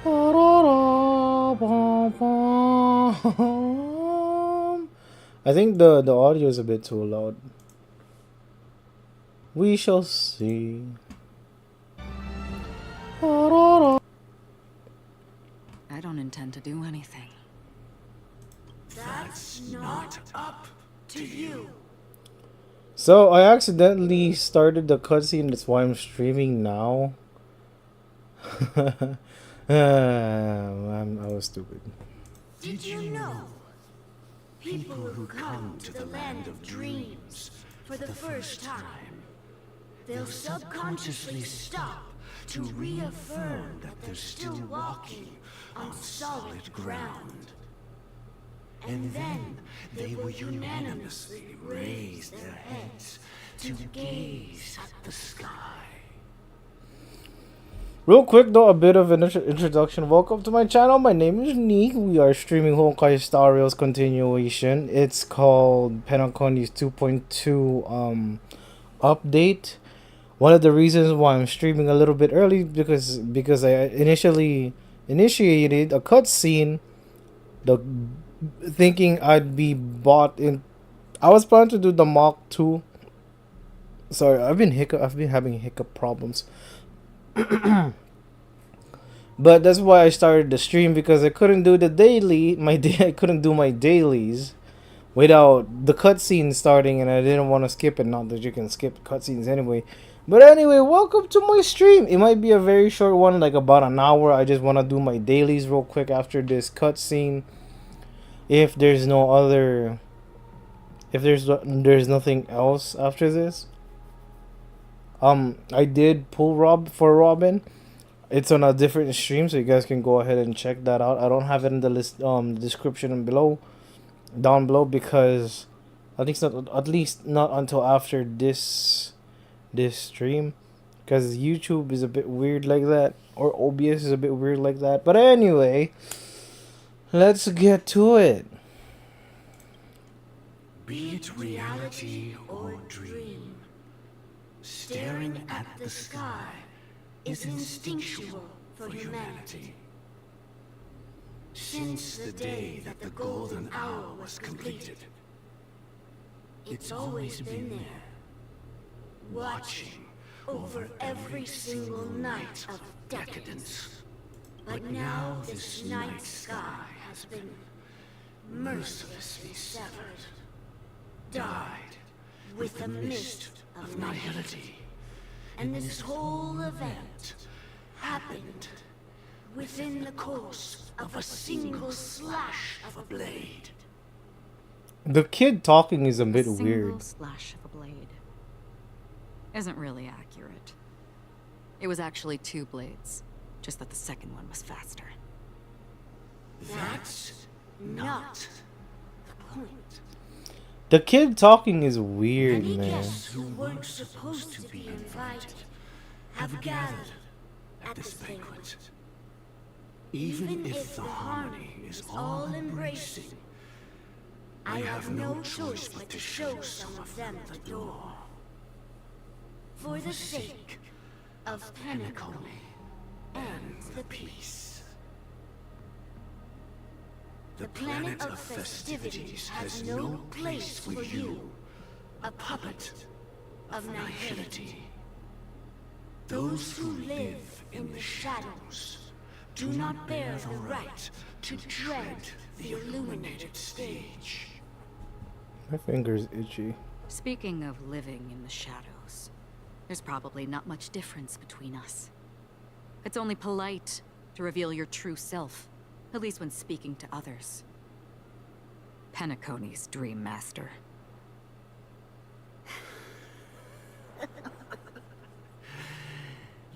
I think the audio is a bit too loud. We shall see. I don't intend to do anything. That's not up to you. So I accidentally started the cutscene. That's why I'm streaming now. I was stupid. Did you know? People who come to the land of dreams for the first time, they'll subconsciously stop to reaffirm that they're still walking on solid ground. And then they will unanimously raise their heads to gaze at the sky. Real quick though, a bit of an introduction. Welcome to my channel. My name is Neek. We are streaming Honkai Star Rail's continuation. It's called Penacony's 2.2 update. One of the reasons why I'm streaming a little bit early because I initially initiated a cutscene, thinking I'd be bought in. I was planning to do the Mach 2. Sorry, I've been having hiccup problems. But that's why I started the stream, because I couldn't do I couldn't do my dailies without the cutscene starting, and I didn't want to skip it. Not that you can skip cutscenes anyway. But anyway, welcome to my stream. It might be a very short one, like about an hour. I just want to do my dailies real quick after this cutscene. If there's no other, if there's nothing else after this. I did pull Robin. It's on a different stream, so you guys can go ahead and check that out. I don't have it in the list, description down below, because at least not until after this stream, because YouTube is a bit weird like that, or OBS is a bit weird like that. But anyway, let's get to it. Be it reality or dream, staring at the sky is instinctual for humanity. Since the day that the golden hour was completed, it's always been there, watching over every single night of decadence. But now this night sky has been mercilessly severed, dyed with the mist of nihility. And this whole event happened within the course of a single slash of a blade. The kid talking is a bit Single weird. slash of a blade isn't really accurate. It was actually 2 blades, just that the second one was faster. That's not the point. The kid talking is weird, Many man. guests who weren't supposed to be invited have gathered at this banquet. Even if the harmony is all-embracing, I have no choice but to show some of them the door. For the sake of Penacony and the peace. The planet of festivities has no place for you, a puppet of nihility. Those who live in the shadows do not bear the right to tread the illuminated stage. My finger's itchy. Speaking of living in the shadows, there's probably not much difference between us. It's only polite to reveal your true self, at least when speaking to others. Penacony's Dream Master.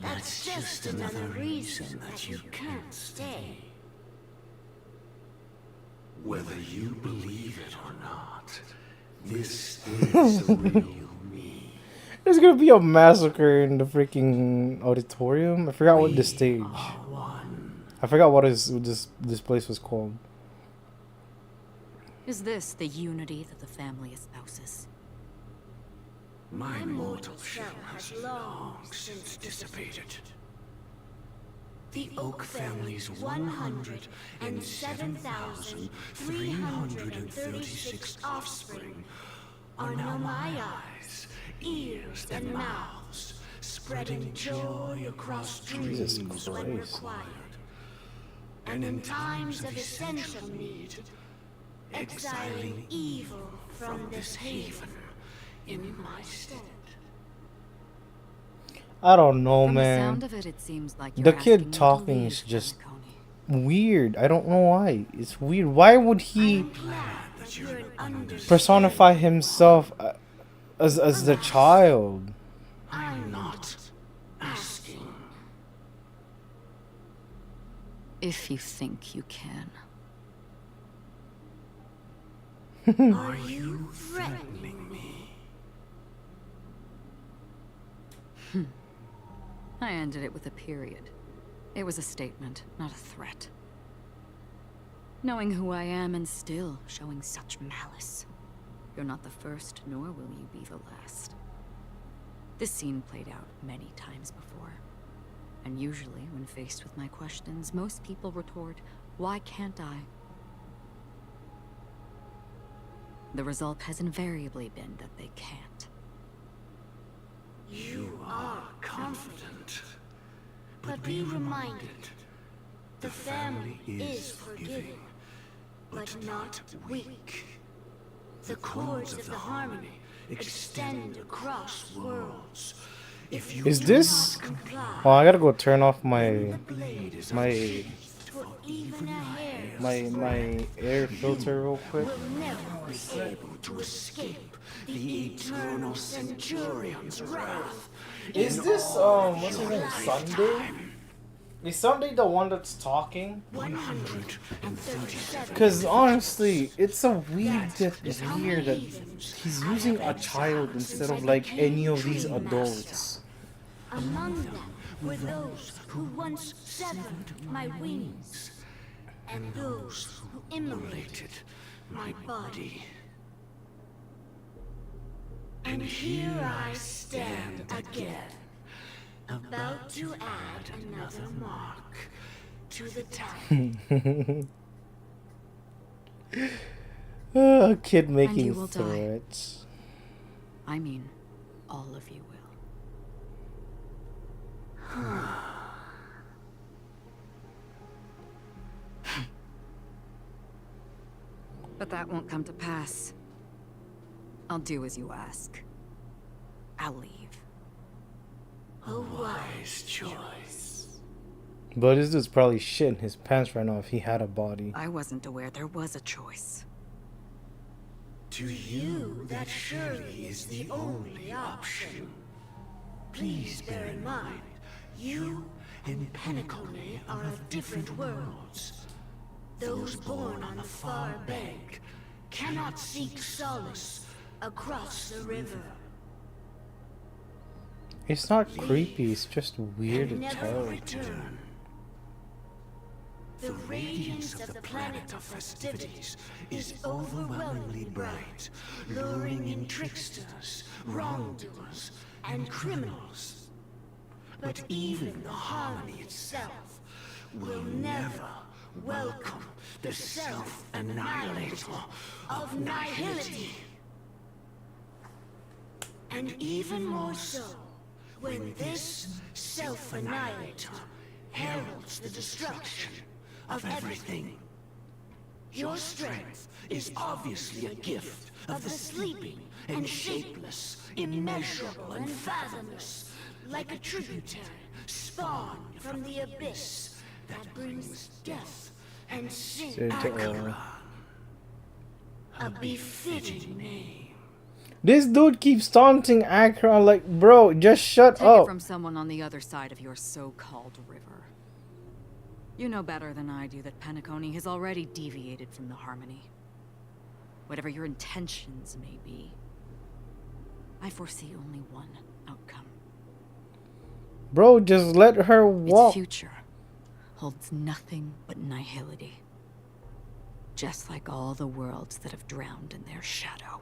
That's just another reason that you can't stay. Whether you believe it or not, this is the real me. There's gonna be a massacre in the freaking auditorium. I forgot what the stage. I forgot what this place was called. Is this the unity that the family espouses? My mortal shell has long since dissipated. The Oak family's 107,336 offspring are now my eyes, ears, and mouths, spreading joy across Jesus dreams when Christ. required. And in times of essential need, exiling evil from this haven in my stead. I don't know, From the man. sound of it, it seems like you're The asking kid me to talking leave is just Penacony. weird. I don't know why. It's weird. Why would he I'm glad that you're an understanding. personify himself as the child? I'm not asking. If you think you can. Are you threatening me? I ended it with a period. It was a statement, not a threat. Knowing who I am and still showing such malice. You're not the first, nor will you be the last. This scene played out many times before. And usually, when faced with my questions, most people retort, "Why can't I?" The result has invariably been that they can't. You are confident. But be reminded, the family is forgiving, but not weak. The cords of the harmony extend across worlds. If you Is do this? not comply, Oh, I gotta go turn off my the blade is my for even a hair my air filter real quick. will never be able to escape the eternal centurion's wrath. Is this what's his name? Sunday? Is Sunday the one that's talking? 137. Cause honestly, it's a weird here that he's using a child instead of like any of these adults. Among them were those who once severed my wings, and those who immolated my body. And here I stand again, about to add another mark to the tally. A kid you making will die. threats. I mean, all of you will. But that won't come to pass. I'll do as you ask. I'll leave. A wise choice. But this dude's probably shitting his pants right now if he had a body. I wasn't aware there was a choice. To you, that surely is the only option. Please bear in mind, you and Penacony are of different worlds. Those born on the far bank cannot seek solace across the river. It's not creepy, it's just weird And as never hell. return. The radiance of the planet of festivities is overwhelmingly bright, luring in tricksters, wrongdoers, and criminals. But even the harmony itself will never welcome the self-annihilator of nihility. And even more so, when this self-annihilator heralds the destruction of everything. Your strength is obviously a gift of the sleeping and shapeless, immeasurable and fathomless, like a tributary spawned from the abyss that brings death and sin. Said to all. Acheron. A befitting name. This dude keeps taunting Akron like, bro, just shut Take it up. from someone on the other side of your so-called river. You know better than I do that Penacony has already deviated from the harmony. Whatever your intentions may be, I foresee only one outcome. Bro, just let her Its walk. future holds nothing but nihility. Just like all the worlds that have drowned in their shadow.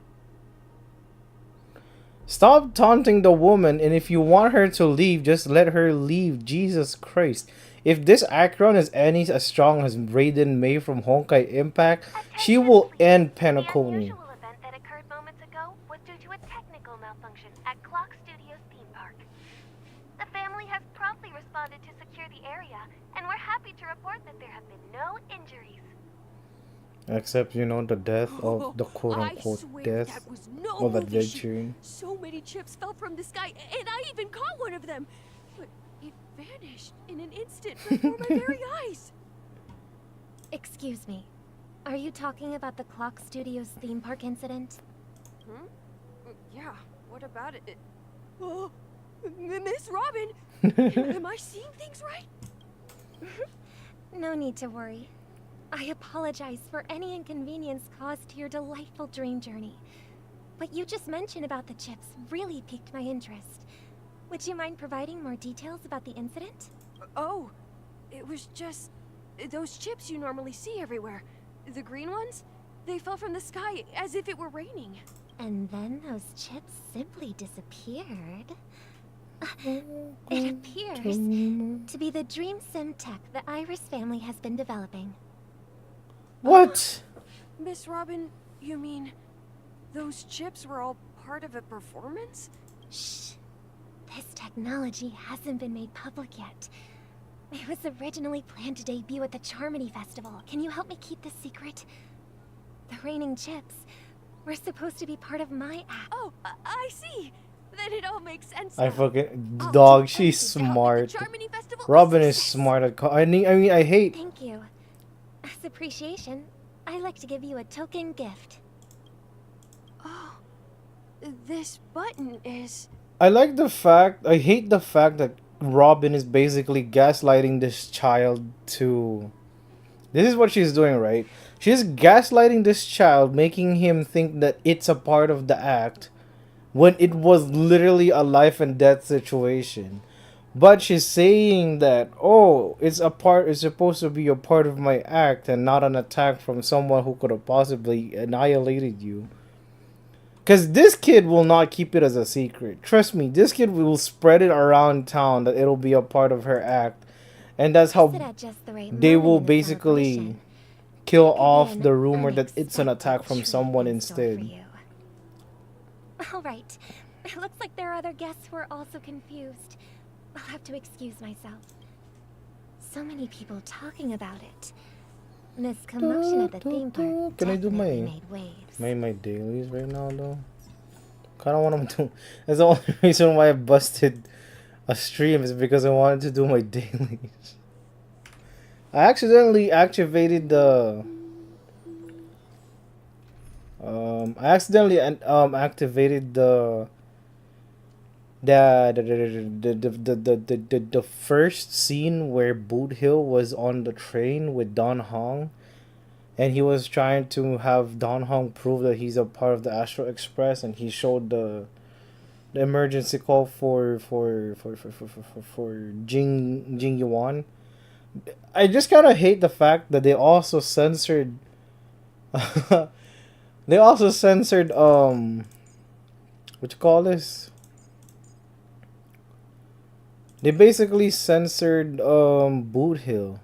Stop taunting the woman, and if you want her to leave, just let her leave. Jesus Christ. if this Akron is any as strong as Raiden May from Honkai Impact, she Attention, will please. end The Penacony. unusual event that occurred moments ago was due to a technical malfunction at Clock Studios theme park. The family has promptly responded to secure the area, and we're happy to report that there have been no injuries. Except, you know, the death Oh, of the I quote-unquote swear death that was no of movie shoot. adventuring. So many chips fell from the sky, and I even caught one of them. But it vanished in an instant before my very eyes. Excuse me. Are you talking about the Clock Studios theme park incident? Hmm? Yeah, what about it? Oh, Miss Robin! Am I seeing things right? No need to worry. I apologize for any inconvenience caused to your delightful dream journey. What you just mentioned about the chips really piqued my interest. Would you mind providing more details about the incident? Oh, it was just those chips you normally see everywhere. The green ones? They fell from the sky as if it were raining. And then those chips simply disappeared. It appears to be the dream sim tech the Iris family has been developing. What? Miss Robin, you mean those chips were all part of a performance? Shh. This technology hasn't been made public yet. It was originally planned to debut at the Charmony Festival. Can you help me keep this secret? The raining chips were supposed to be part of my act. Oh, I see. Then it all makes sense. I now. fucking I'll dog. do She's everything to help make smart. the Charmony Festival a Robin is success. smart at. I hate. Thank you. As appreciation, I'd like to give you a token gift. Oh, this button is. I like the fact. I hate the fact that Robin is basically gaslighting this child to. This is what she's doing, right? She's gaslighting this child, making him think that it's a part of the act, when it was literally a life and death situation. But she's saying that, oh, it's supposed to be a part of my act and not an attack from someone who could have possibly annihilated you. Because this kid will not keep it as a secret. Trust me, this kid will spread it around town that it'll be a part of her act. And that's Sit how at just the right they moment will in the basically celebration. kill Could be off an the rumor that it's an attack unexpected from treat someone in store for instead. you. All right. It looks like there are other guests who are also confused. I'll have to excuse myself. So many people talking about it. This commotion at the theme park Can I do definitely my- made waves. My dailies right now though. Kinda want to do. That's the only reason why I busted a stream is because I wanted to do my dailies. I accidentally activated the. Activated the first scene where Boot Hill was on the train with Don Hong, and he was trying to have Don Hong prove that he's a part of the Astro Express, and he showed the emergency call for Jing Yuan. I just kind of hate the fact that they also censored. They also censored what you call this? They basically censored Boot Hill.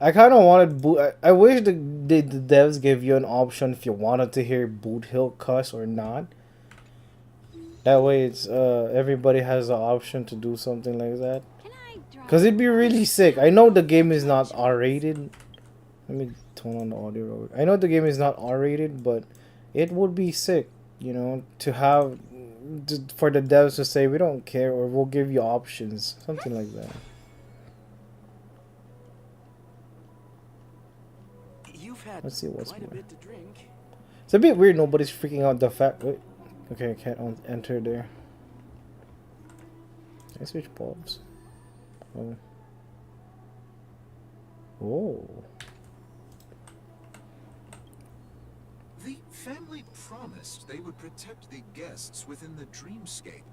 I kind of wanted Boot. I wish the devs gave you an option if you wanted to hear Boot Hill cuss or not. That way, it's everybody has the option to do something like that. Cause it'd be really sick. I know the game is not R-rated. Let me turn on the audio. I know the game is not R-rated, but it would be sick, you know, to have for the devs to say we don't care or we'll give you options, something like that. You've had Let's see what's quite a more. bit to drink. It's a bit weird. Nobody's freaking out the fact. Wait. Okay, I can't enter there. Can I switch bulbs? Oh. Oh. The family promised they would protect the guests within the dreamscape,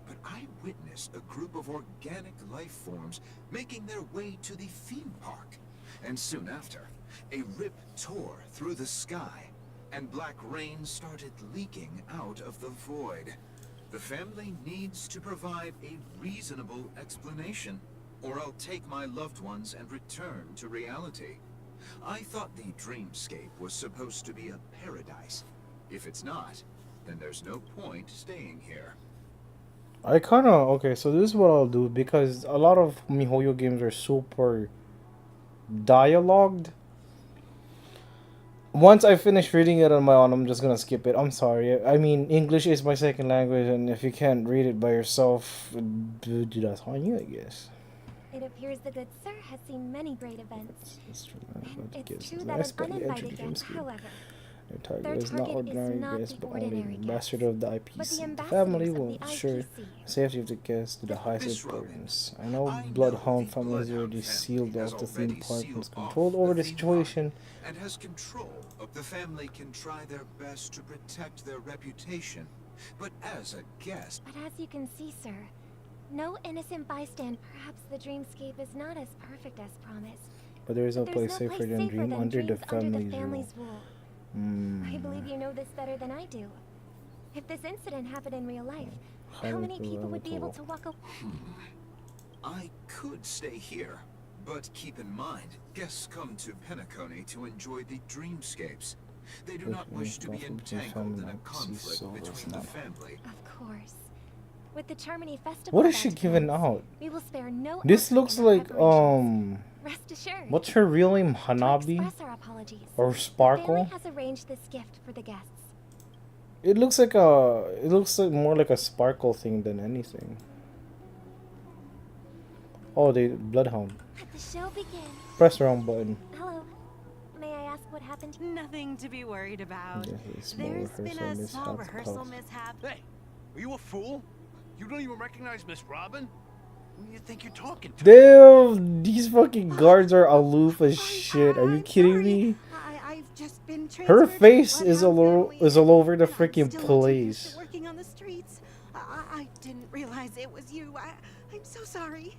but I witnessed a group of organic life forms making their way to the theme park. And soon after, a rip tore through the sky, and black rain started leaking out of the void. The family needs to provide a reasonable explanation. or I'll take my loved ones and return to reality. I thought the dreamscape was supposed to be a paradise. If it's not, then there's no point staying here. I kind of okay. So this is what I'll do because a lot of MiHoYo games are super dialogued. Once I finish reading it on my own, I'm just gonna skip it. I'm sorry. I mean, English is my second language, and if you can't read it by yourself, that's on you, I guess. It appears the good sir has seen many great events. It's true. And it's true that an uninvited guest, however, their target their is not target is ordinary not guests, the but only ordinary the ambassador of the but IPC. the The ambassadors family of will the ensure IPC. the safety of the guests to the highest Miss Robin, importance. I know I know Bloodhound the family has Bloodhound already family sealed has off the already theme park and has sealed off control over the theme park situation. and has control of the family can try their best to protect their reputation. But as a guest, But as you can see, sir, no innocent bystand. Perhaps the dreamscape is not as perfect as promised. But there is no But place safer than dream under the family's rule. I believe you know this better than I do. If this incident happened in real life, how many people would be able to walk away? I could stay here. But keep in mind, guests come to Penacony to enjoy the dreamscapes. They do not wish to be entangled in a conflict between the family. Of course. With the Charmony Festival. What is she about to giving commence, out? We will spare no This effort looks in our like preparations. Rest assured. what's her real name? To Hanabi express our apologies, or the family Sparkle? has arranged this gift for the guests. It looks like more like a Sparkle thing than anything. Oh, they Bloodhound. Let the show begin. Press the wrong button. Hello. May I ask what happened? Nothing to be worried about. This is small There's been rehearsal a small mishap rehearsal caused. mishap. Hey, are you a fool? You don't even recognize Miss Robin? Who do you think you're talking to? Damn, these fucking guards are aloof as shit. Are you I'm kidding sorry. me? I've just been Her transferred to face is Bloodhound family, all over the and I'm freaking still not too used to place. working on the streets. I didn't realize it was you. I'm so sorry.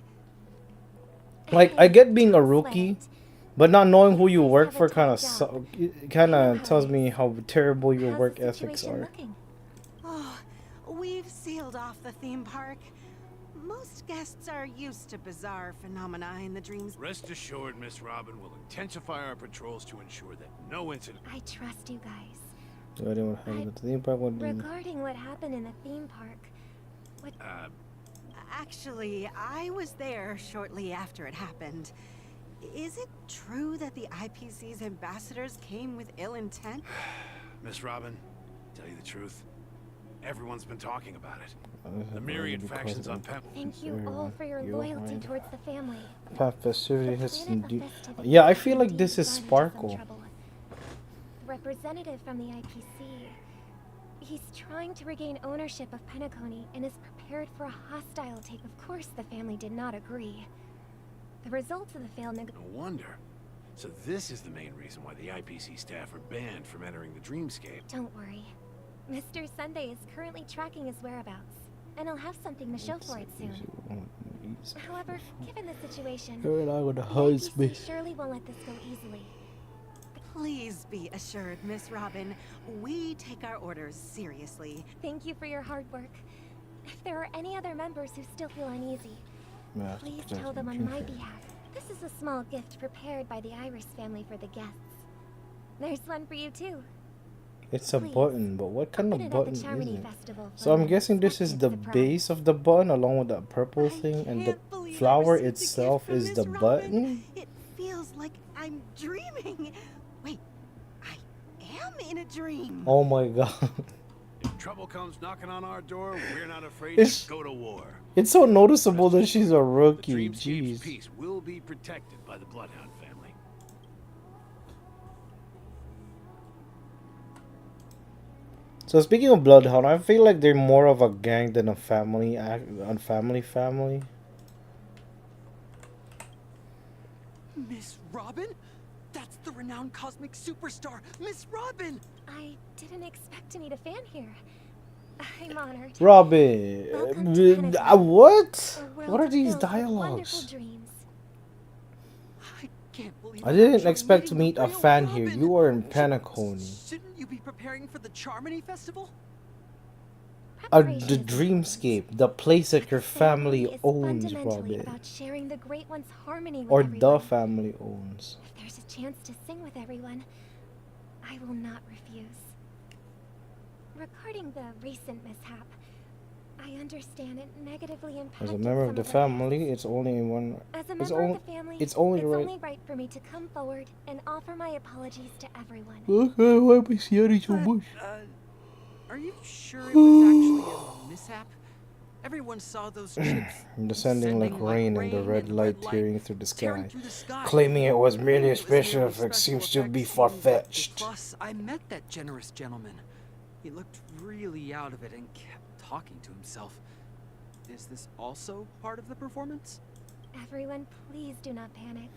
Like, I get being a Don't rookie, sweat. but not knowing who you Guys work have a for kind tough job. of tells me how terrible your How's work the ethics situation are. looking? Oh, we've sealed off the theme park. Most guests are used to bizarre phenomena in the dreams. Rest assured, Miss Robin will intensify our patrols to ensure that no incident. I trust you guys. I didn't want to have the theme park one. Regarding what happened in the theme park, what Actually, I was there shortly after it happened. Is it true that the IPC's ambassadors came with ill intent? Miss Robin, tell you the truth, everyone's been talking about it. The myriad factions on Pep. thank you all for your loyalty towards the family. Path festivity The has planet of indeed. festivity Yeah, I has feel like indeed this is run into some Sparkle. trouble. Representative from the IPC. He's trying to regain ownership of Penacony and is prepared for a hostile take. Of course, the family did not agree. The results of the failed No wonder. So this is the main reason why the IPC staff are banned from entering the dreamscape. Don't worry. Mr. Sunday is currently tracking his whereabouts, and he'll have something to show for it soon. However, given the situation, Her and I would the husband. IPC surely won't let this go easily. Please be assured, Miss Robin, we take our orders seriously. Thank you for your hard work. If there are any other members who still feel uneasy, please tell them on my behalf. This is a small gift prepared by the Iris family for the guests. There's one for you too. It's a Please, button, but what kind Open of it button at the Charmony is it? Festival So for I'm an guessing this is the unexpected base surprise. of the button along with that purple thing, and the Can't believe I flower received a gift itself from is Miss the Robin. button? It feels like I'm dreaming. Wait, I am in a dream. Oh my god. If trouble comes knocking on our door, we're not afraid It's- to go to war. It's so noticeable that she's a The rookie. dreamscape's Jeez. peace will be protected by the Bloodhound family. So speaking of Bloodhound, I feel like they're more of a gang than a family. Family. Miss Robin? That's the renowned cosmic superstar, Miss Robin! I didn't expect to meet a fan here. I'm honored. Robin. Welcome to Penacony, What? a world What are these filled with wonderful dialogues? dreams. I can't believe I I'm didn't actually expect to meeting meet a the real fan here. Robin. You are in Penacony. Shouldn't you be preparing for the Charmony Festival? The Preparation is important. dreamscape, the place that your family Ceremony is owns, fundamentally Robin, about sharing the Great One's harmony with or the everyone. family owns. If there's a chance to sing with everyone, I will not refuse. Regarding the recent mishap, I understand it negatively impacted As a member of some the our family, guests. it's only one. As a It's member only. of the family, It's only right. right for me to come forward and offer my apologies to everyone. Okay, why am I seeing so But, much? are you sure it was actually a mishap? Everyone saw those chips Descending like rain and the red and light tearing through the tearing sky. through the sky. Claiming it was merely a It was special merely effect special seems to effects be seems- far-fetched. Plus, I met that generous gentleman. He looked really out of it and kept talking to himself. Is this also part of the performance? Everyone, please do not panic.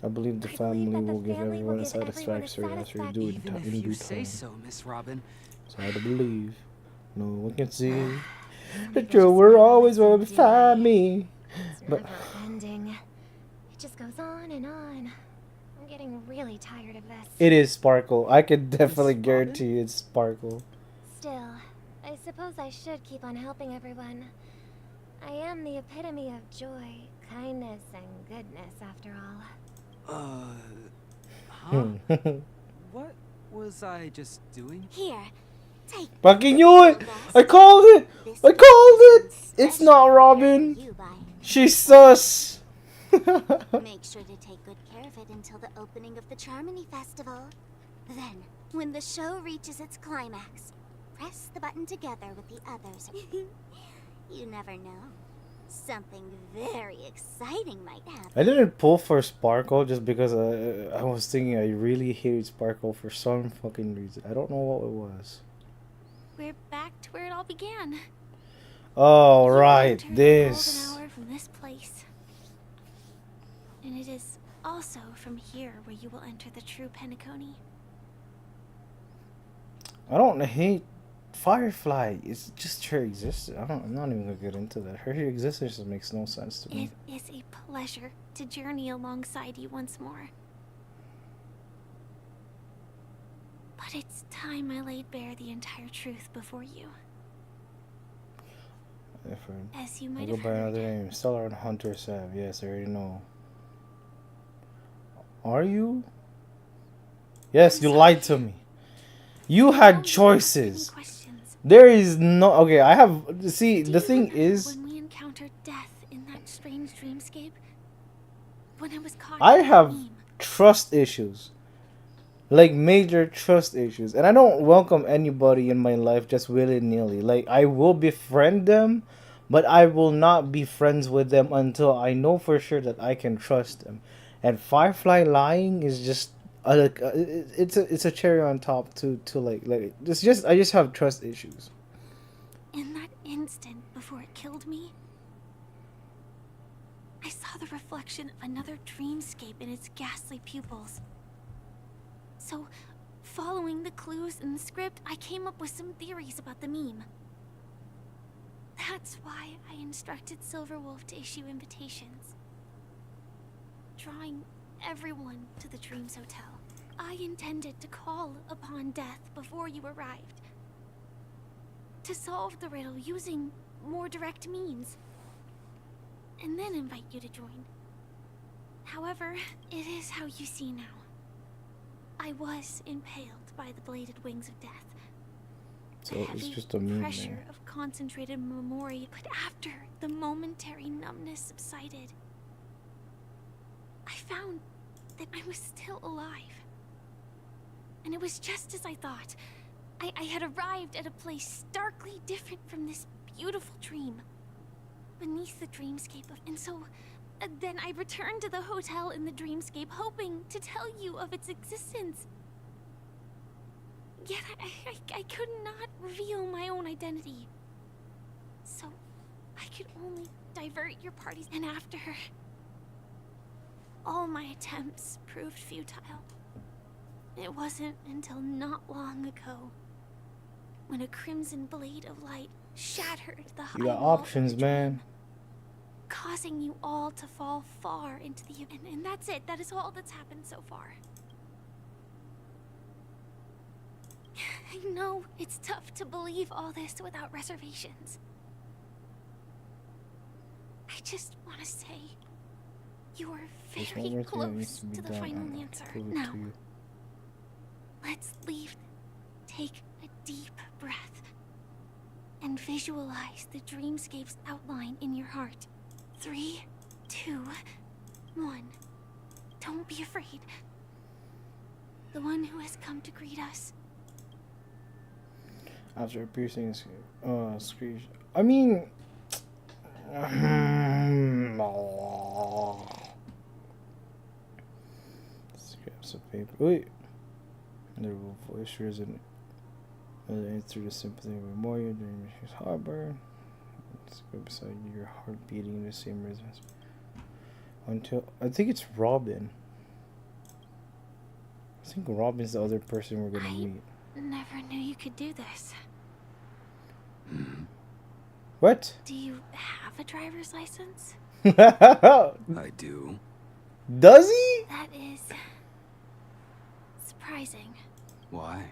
I believe the I believe family that the will give family everyone will a give everyone a satisfactory answer due satisfactory- Even if in you due say time. so, Miss Robin. It's hard to believe. No one can see. Some The people truth just will never always listen, will do they? find me. It's But never ending. It just goes on and on. I'm getting really tired of this. it is Sparkle. I can definitely Miss guarantee you it's Sparkle. Still, I suppose I should keep on helping everyone. I am the epitome of joy, kindness, and goodness, after all. Huh? What was I just doing? Here, take Fucking knew it! I called it! I called it! It's not Robin! She's sus! Make sure to take good care of it until the opening of the Charmony Festival. Then, when the show reaches its climax, press the button together with the others. You never know. Something very exciting might happen. I didn't pull for Sparkle just because I was thinking I really hated Sparkle for some fucking reason. I don't know what it was. We're back to where it all began. Oh, You right, entered this. the golden hour from this place. And it is also from here where you will enter the true Penacony. I don't hate Firefly. It's just her existence. I'm not even gonna get into that. Her existence just makes no sense to me. It is a pleasure to journey alongside you once more. But it's time I laid bare the entire truth before you. As you I might go have by another heard, name. Stellar and Hunter Sav. Yes, I already know. Are you? Yes, you lied to me. You had choices. There is no. Okay, I have. See, the thing is, when we encountered death in that strange dreamscape, when I was caught I in that have beam, trust issues. Like major trust issues. And I don't welcome anybody in my life just willy-nilly. Like, I will befriend them, but I will not be friends with them until I know for sure that I can trust them. And Firefly lying is just it's a cherry on top to like it's just I just have trust issues. in that instant before it killed me, I saw the reflection of another dreamscape in its ghastly pupils. So, following the clues in the script, I came up with some theories about the meme. That's why I instructed Silverwolf to issue invitations, drawing everyone to the Dreams Hotel. I intended to call upon death before you arrived, to solve the riddle using more direct means, and then invite you to join. However, it is how you see now. I was impaled by the bladed wings of death. So The it's heavy just a meme pressure there. of concentrated memory, but after the momentary numbness subsided, I found that I was still alive. And it was just as I thought. I had arrived at a place starkly different from this beautiful dream, beneath the dreamscape of... And so, then I returned to the hotel in the dreamscape, hoping to tell you of its existence. Yet I could not reveal my own identity. So, I could only divert your parties, and after... all my attempts proved futile. It wasn't until not long ago when a crimson blade of light shattered the high You got wall of options, the man. dream, causing you all to fall far into the... And that's it. That is all that's happened so far. I know it's tough to believe all this without reservations. I just want to say you are There's very one more thing that needs close to be to the done. final I'll answer. prove it Now, to you. let's leave. Take a deep breath and visualize the dreamscape's outline in your heart. 3, 2, 1. Don't be afraid. The one who has come to greet us. After a piercing screech. I mean, scraps of paper. Wait, their voice risen through the sympathy of memorial during his harbor. Let's go beside you, your heart beating in the same rhythm. Until I think it's Robin. I think Robin's the other person we're gonna meet. Never knew you could do this. What? Do you have a driver's license? I do. Does he? That is surprising. Why?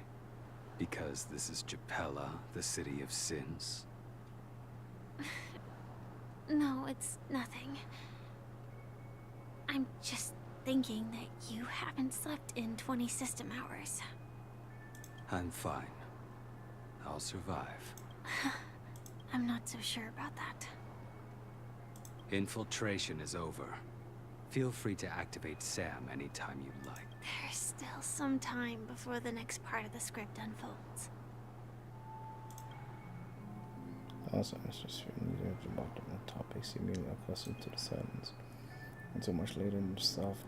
Because this is Japella, the city of sins? No, it's nothing. I'm just thinking that you haven't slept in 20 system hours. I'm fine. I'll survive. I'm not so sure about that. Infiltration is over. Feel free to activate Sam anytime you like. There's still some time before the next part of the script unfolds. Also, it's just neither of the bottom and top seemingly accustomed to the silence. And so much later in the south.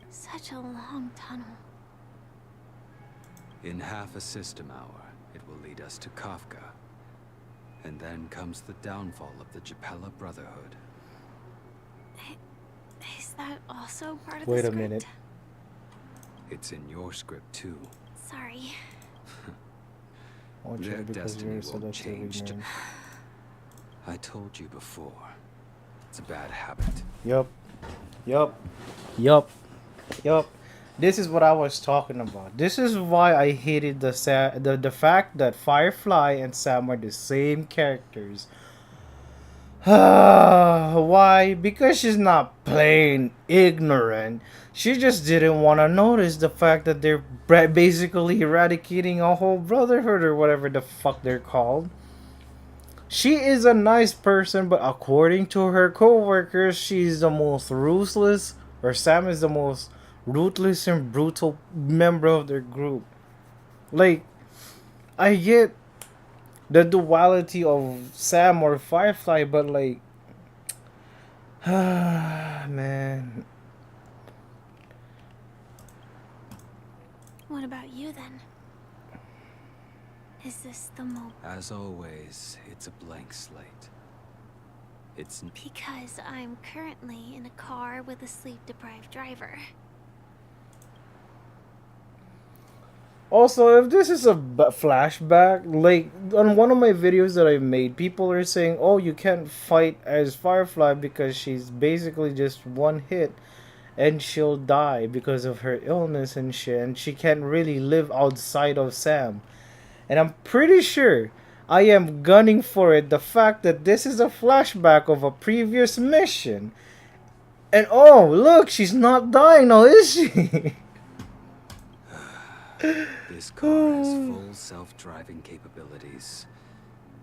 Such a long tunnel. In half a system hour, it will lead us to Kafka. And then comes the downfall of the Japella Brotherhood. Is that also part of Wait the a script? minute. It's in your script too. Sorry. Watch Their it because destiny you're won't selective change. ignorant. I told you before. It's a bad habit. Yup. Yup. Yup. Yup. This is what I was talking about. This is why I hated the fact that Firefly and Sam are the same characters. Why? Because she's not plain ignorant. She just didn't want to notice the fact that they're basically eradicating a whole brotherhood or whatever the fuck they're called. She is a nice person, but according to her co-workers, she's the most ruthless, or Sam is the most ruthless and brutal member of their group. Like, I get the duality of Sam or Firefly, but like, man. What about you then? Is this the moment? As always, it's a blank slate. It's Because I'm currently in a car with a sleep-deprived driver. Also, if this is a flashback, like on one of my videos that I made, people are saying, "Oh, you can't fight as Firefly because she's basically just one hit, and she'll die because of her illness and shit, and she can't really live outside of Sam." And I'm pretty sure I am gunning for it. The fact that this is a flashback of a previous mission, and oh look, she's not dying now, is she? This car has full self-driving capabilities.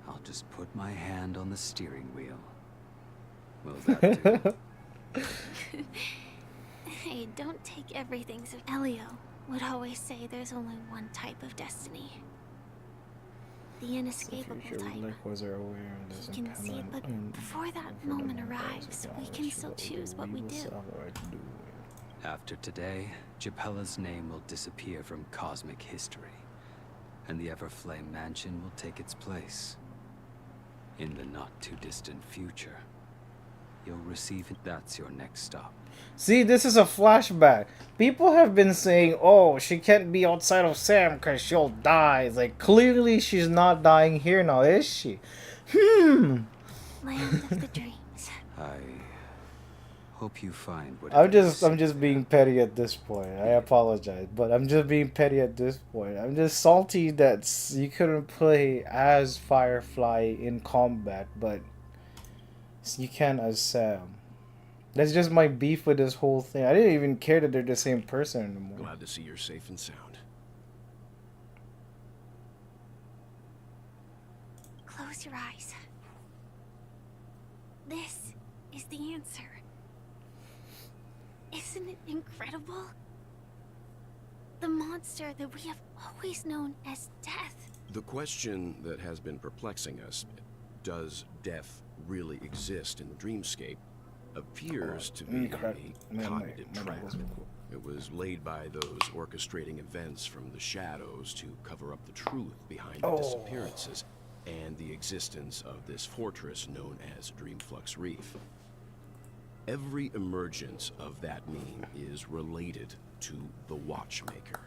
I'll just put my hand on the steering wheel. Will that do? Hey, don't take everything so... Elio would always say there's only one type of destiny. The inescapable type. Likewise are aware of this You can see it, but before that moment arrives, we can still choose what we do. After today, Japella's name will disappear from cosmic history, and the Everflame Mansion will take its place. In the not-too-distant future, you'll receive it. That's your next stop. See, this is a flashback. People have been saying, "Oh, she can't be outside of Sam because she'll die." It's like, clearly she's not dying here now, is she? Land of the dreams. Hope you find whatever you I'm seek just there. being petty at this point. I apologize, but I'm just being petty at this point. I'm just salty that you couldn't play as Firefly in combat, but you can as Sam. That's just my beef with this whole thing. I didn't even care that they're the same person anymore. Glad to see you're safe and sound. Close your eyes. This is the answer. Isn't it incredible? The monster that we have always known as death. The question that has been perplexing us, does death really exist in the dreamscape, appears to be a cognitive trap. It was laid by those orchestrating events from the shadows to cover up the truth behind the disappearances and the existence of this fortress known as Dreamflux Reef. Every emergence of that meme is related to the Watchmaker.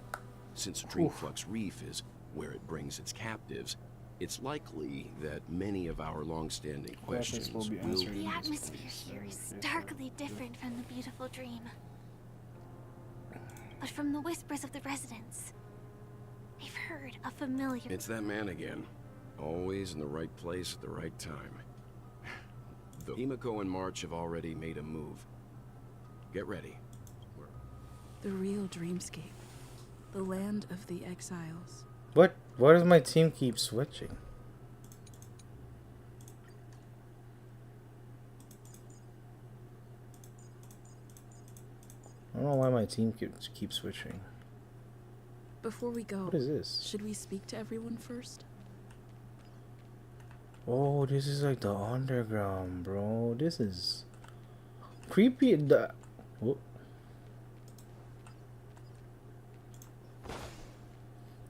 Since Dreamflux Reef is where it brings its captives, it's likely that many of our long-standing questions will be answered. The atmosphere here is starkly different from the beautiful dream. But from the whispers of the residents, I've heard a familiar... It's that man again. Always in the right place at the right time. The Emiko and March have already made a move. Get ready. The real dreamscape. The land of the exiles. What? Why does my team keep switching? I don't know why my team keeps switching. Before we go, What is this? should we speak to everyone first? Oh, this is like the underground, bro. This is creepy.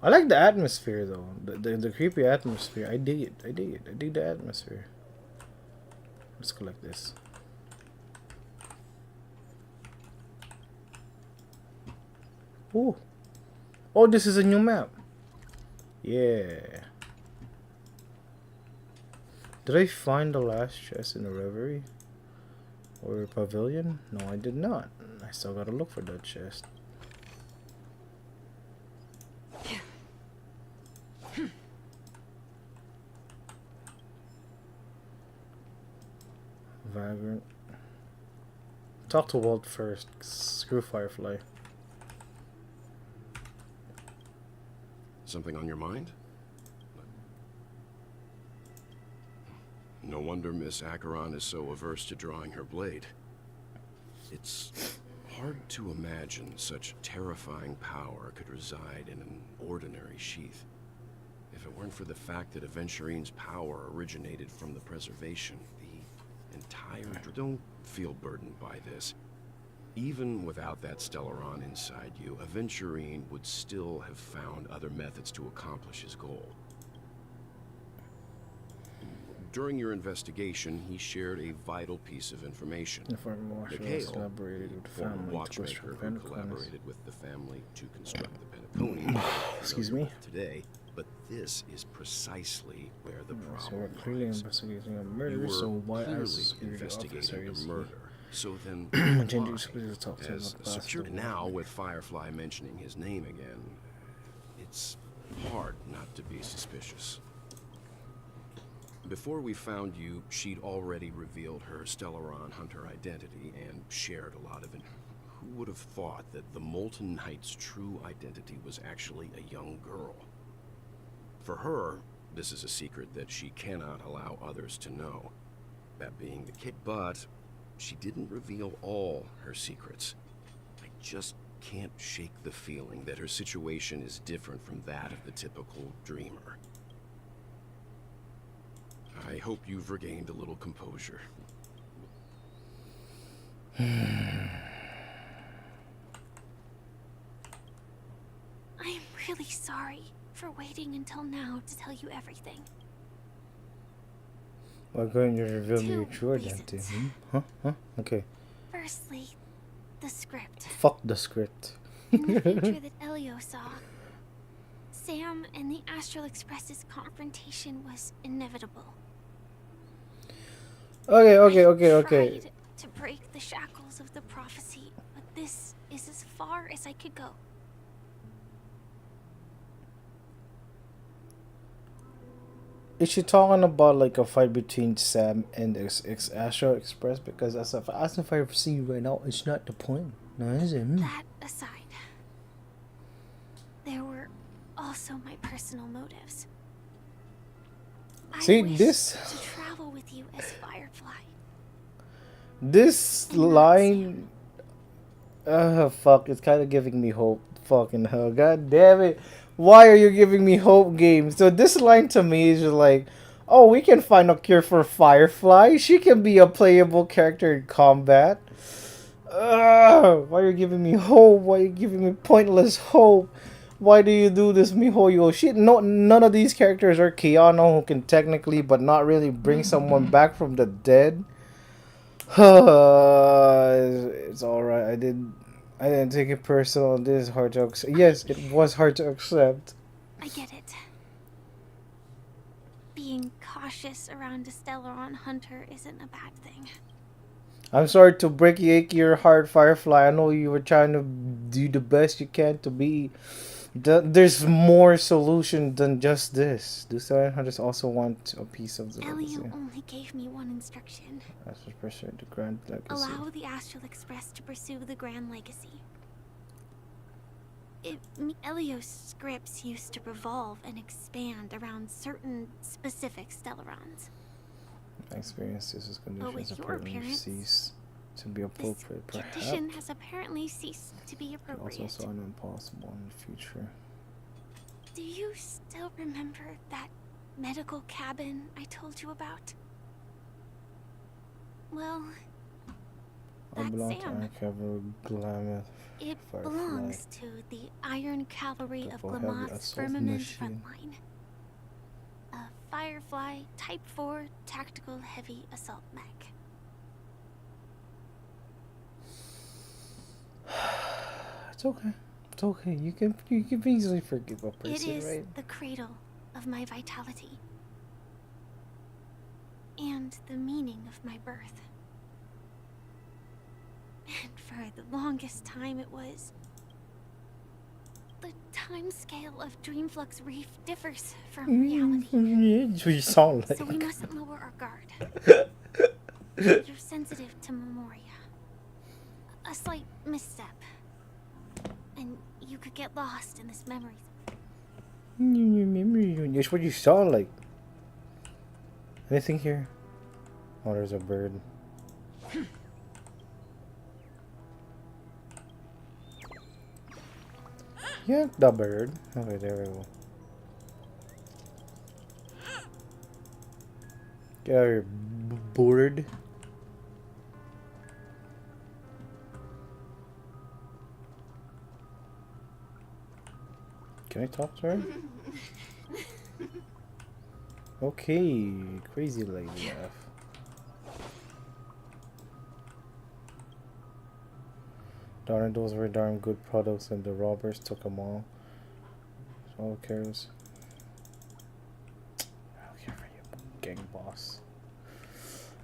I like the atmosphere though. The creepy atmosphere. I dig it. I dig it. I dig the atmosphere. Let's collect this. Oh. Oh, this is a new map. Yeah. Did I find the last chest in the Reverie? Or Pavilion? No, I did not. I still gotta look for that chest. Vagrant. Talk to Walt first. Screw Firefly. Something on your mind? No wonder Miss Acheron is so averse to drawing her blade. It's hard to imagine such terrifying power could reside in an ordinary sheath. If it weren't for the fact that Aventurine's power originated from the preservation, the entire... Don't feel burdened by this. Even without that Stellaron inside you, Aventurine would still have found other methods to accomplish his goal. During your investigation, he shared a vital piece of information. Mikhail, collaborated with the family watchmaker who collaborated with the family to construct the Penacony. Excuse me. Today, but this is precisely where the problem So we're clearly investigating a murder. So why as investigating a murder? So then, as secured now with Firefly mentioning his name again, it's hard not to be suspicious. Before we found you, she'd already revealed her Stellaron Hunter identity and shared a lot of it. Who would have thought that the Molten Knight's true identity was actually a young girl? For her, this is a secret that she cannot allow others to know. That being the case, but she didn't reveal all her secrets. I just can't shake the feeling that her situation is different from that of the typical dreamer. I hope you've regained a little composure. I'm really sorry for waiting until now to tell you everything. We're going to reveal your true identity. Huh? Okay. Firstly, the script. Fuck the script. In the future that Elio saw, Sam and the Astral Express's confrontation was inevitable. Okay. to break the shackles of the prophecy, but this is as far as I could go. Is she talking about like a fight between Sam and Astro Express? Because as if I see right now, it's not the point. No, is it? That aside, there were also my personal motives. See I wish this? to travel with you as Firefly. This line, fuck, it's kind of giving me hope. Fucking hell, god damn it. Why are you giving me hope, game? So this line to me is just like, oh, we can find a cure for Firefly. She can be a playable character in combat. Why are you giving me hope? Why are you giving me pointless hope? Why do you do this, mihoyo? Shit, no, none of these characters are Keanu, who can technically, but not really, bring someone back from the dead. It's alright. I didn't take it personal. This is hard to accept. Yes, it was hard to accept. I get it. Being cautious around a Stellaron hunter isn't a bad thing. I'm sorry to break your heart, Firefly. I know you were trying to do the best you can to be. There's more solution than just this. Do Stellaron hunters also want a piece of the legacy? Elio only gave me one instruction. That's to pursue the Grand Legacy. Allow the Astral Express to pursue the Grand Legacy. Elio's scripts used to revolve and expand around certain specific Stellarons. My experience is But with conditions your apparently appearance, cease to be appropriate. this Perhaps condition has apparently ceased to be it appropriate. also sound impossible in the future. Do you still remember that medical cabin I told you about? Well, I that's belong to Sam. Iron Cavalry Glamour. It Firefly. belongs to the Iron Cavalry of Double heavy Glamoth's assault Firmament machine. Frontline. A Firefly Type 4 Tactical Heavy Assault Mech. It's okay. It's okay. You can easily forgive a It person, is right? the cradle of my vitality. And the meaning of my birth. And for the longest time it was... The time scale of Dreamflux Reef differs from reality. That's what you sound like. So we mustn't lower our guard. You're sensitive to Memoria. A slight misstep. And you could get lost in this memory. That's what you sound like. Anything here? Oh, there's a bird. Yeah, the bird. Okay, there we go. Get out of here, bird. Can I talk to her? Okay, crazy lady laugh. Darn, those were darn good products and the robbers took them all. So who cares? I don't care for you, gang boss.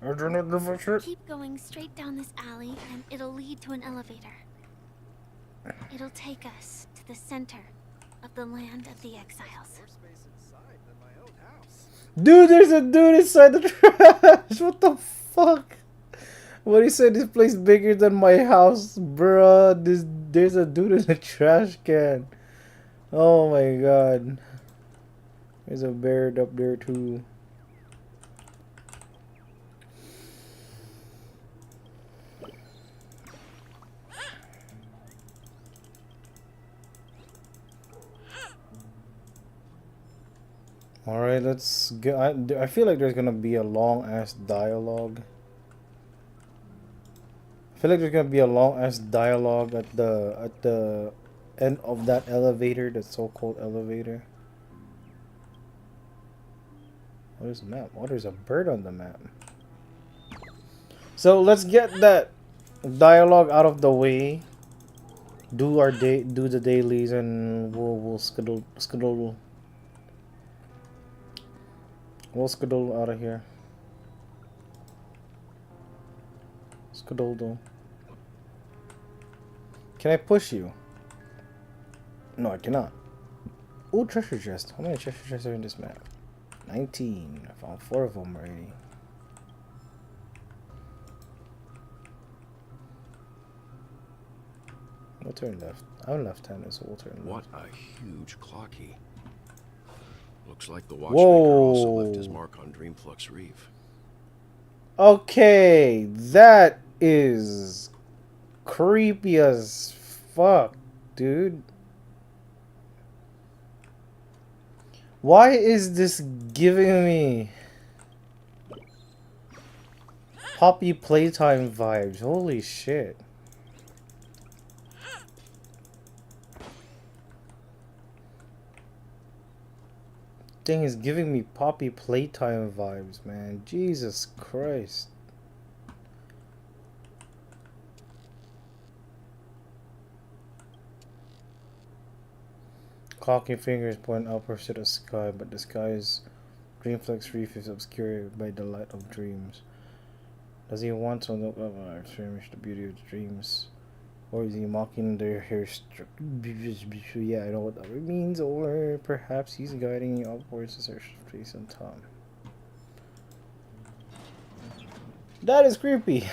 I do not give a shit. Keep going straight down this alley and it'll lead to an elevator. It'll take us to the center of the land of the exiles. Dude, there's a dude inside the trash! What the fuck? What he said, this place bigger than my house, bruh. There's a dude in the trash can. Oh my god. There's a bear up there too. Alright, let's get. I feel like there's gonna be a long ass dialogue. I feel like there's gonna be a long ass dialogue at the end of that elevator, the so-called elevator. Oh, there's a map. Oh, there's a bird on the map. So let's get that dialogue out of the way. Do the dailies, and we'll skedaddle out of here. Skadoodle. Can I push you? No, I cannot. Ooh, treasure chest. How many treasure chests are in this map? 19. I found 4 of them already. We'll turn left. I'm left-handed, so we'll turn left. What a huge clock key. Looks like the watchmaker also left his Whoa. mark on Dreamflux Reef. Okay, that is creepy as fuck, dude. Why is this giving me Poppy Playtime vibes? Holy shit. Thing is giving me Poppy Playtime vibes, man. Jesus Christ. Cocking fingers point upwards to the sky, but the sky's Dreamflux Reef is obscured by the light of dreams. Does he want to look up and experience the beauty of the dreams? Or is he mocking their hair? Yeah, I know what that means. Or perhaps he's guiding you upwards to search space and time. That is creepy.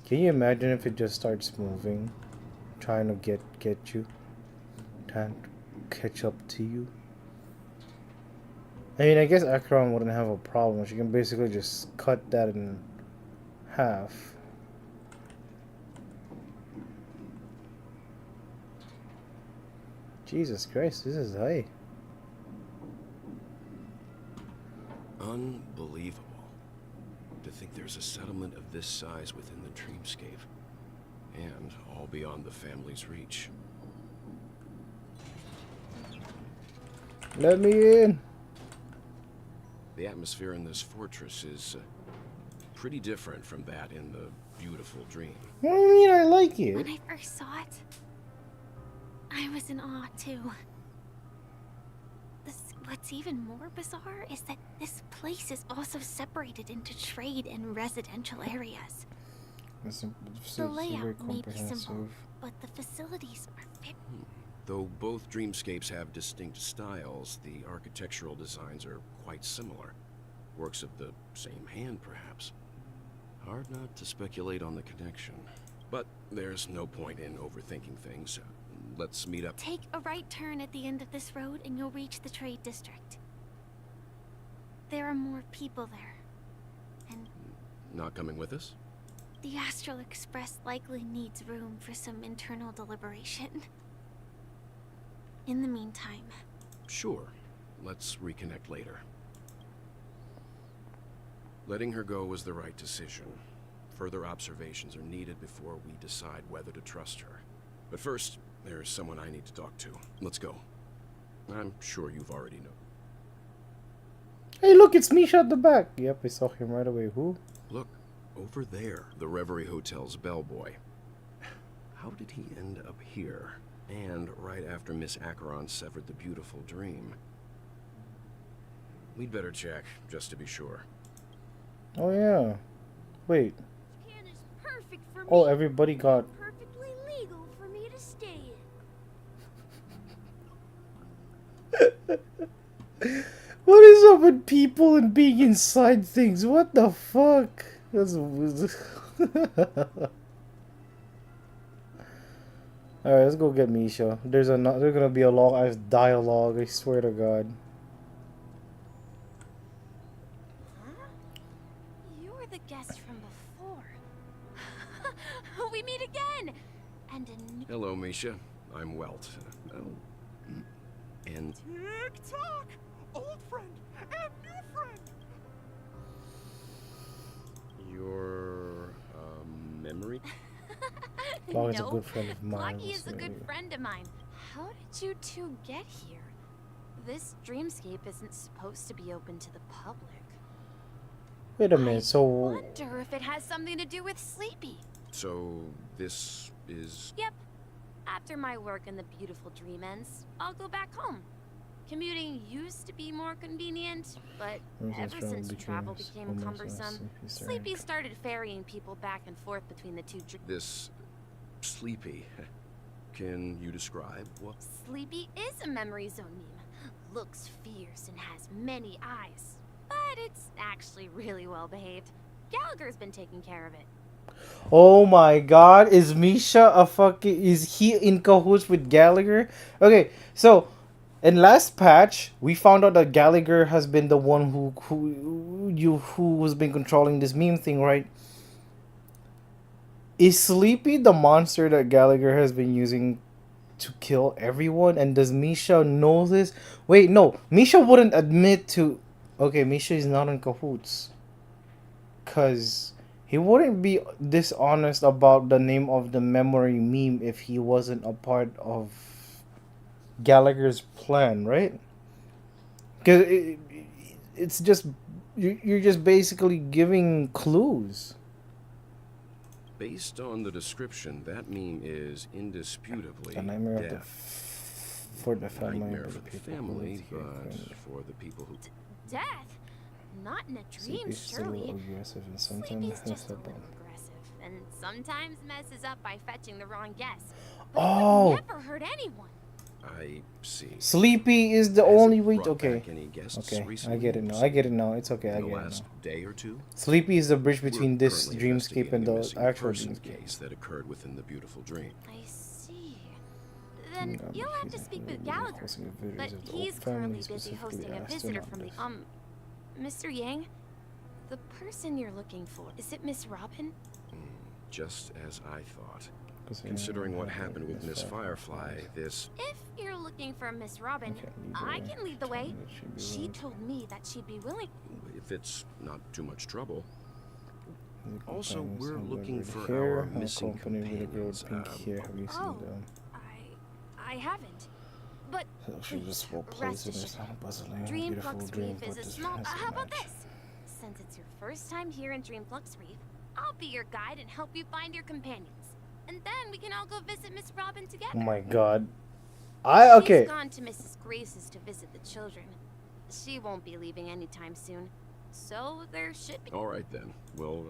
Can you imagine if it just starts moving, trying to get you, trying to catch up to you? I mean, I guess Acheron wouldn't have a problem. She can basically just cut that in half. Jesus Christ, this is high. Unbelievable. To think there's a settlement of this size within the dreamscape. And all beyond the family's reach. Let me in. The atmosphere in this fortress is pretty different from that in the beautiful dream. What do you mean I like it? When I first saw it, I was in awe too. What's even more bizarre is that this place is also separated into trade and residential areas. The layout may be simple, but the facilities are very... Though both dreamscapes have distinct styles, the architectural designs are quite similar. Works of the same hand, perhaps. Hard not to speculate on the connection. But there's no point in overthinking things. Let's meet up. Take a right turn at the end of this road and you'll reach the trade district. There are more people there. And... Not coming with us? The Astral Express likely needs room for some internal deliberation. In the meantime... Sure. Let's reconnect later. Letting her go was the right decision. Further observations are needed before we decide whether to trust her. But first, there's someone I need to talk to. Let's go. I'm sure you've already known. Hey, look, it's Misha at the back. Yep, I saw him right away. Who? Look, over there, the Reverie Hotel's bellboy. How did he end up here? And right after Miss Acheron severed the beautiful dream. We'd better check, just to be sure. Oh, yeah. Wait. Oh, everybody got... Perfectly legal for me to stay in. What is up with people and being inside things? What the fuck? That's... Alright, let's go get Misha. There's gonna be a long ass dialogue, I swear to God. You're the guest from before. We meet again! And a new... Hello, Misha. I'm Welt. And... Tick-tock! Old friend and new friend! Your... memory? Clock is a good friend of mine. Clocky is a good friend of mine. How did you two get here? This dreamscape isn't supposed to be open to the public. Wait a minute, so... I wonder if it has something to do with Sleepy. So, this is... Yep. After my work in the beautiful dream ends, I'll go back home. Commuting used to be more convenient, but ever since travel became cumbersome, Sleepy started ferrying people back and forth between the two. This Sleepy, can you describe what? Sleepy is a memory zone meme. Looks fierce and has many eyes, but it's actually really well behaved. Gallagher's been taking care of it. Oh my god, is Misha is he in cahoots with Gallagher? Okay, so in last patch, we found out that Gallagher has been the one who has been controlling this meme thing, right? Is Sleepy the monster that Gallagher has been using to kill everyone? And does Misha know this? Wait, no. Misha wouldn't admit to... Okay, Misha is not in cahoots. Because he wouldn't be dishonest about the name of the memory meme if he wasn't a part of Gallagher's plan, right? Because it's just... You're just basically giving clues. Based on the description, that meme is indisputably a nightmare death. For the family, nightmare for the family, but for the people who... Death? Not in a dream, surely. Aggressive and sometimes Sleepy's just a little aggressive, and sometimes messes up by fetching the wrong guess. But oh! Never hurt anyone. I see. Sleepy is the only way. Okay. Okay, I get it now. I get it now. It's okay. I get it now. Day or two? Sleepy is the bridge between this dreamscape and the actual dreamscape. Case that occurred within the beautiful dream. I see. Then you'll have to speak with Gallagher. But he's currently busy hosting a visitor from the Mr. Yang, the person you're looking for, is it Miss Robin? Just as I thought. Considering what happened with Miss Firefly, this... If you're looking for Miss Robin, I can lead the way. She told me that she'd be willing. If it's not too much trouble. Also, we're looking for here, our missing companions. Oh, I haven't. But she just will place it in Dreamflux Reef is a small... how about this? Since it's your first time here in Dreamflux Reef, I'll be your guide and help you find your companions. And then we can all go visit Miss Robin together. Oh my god. Okay. She's gone to Mrs. Grace's to visit the children. She won't be leaving anytime soon. So there should be... Alright then. Well,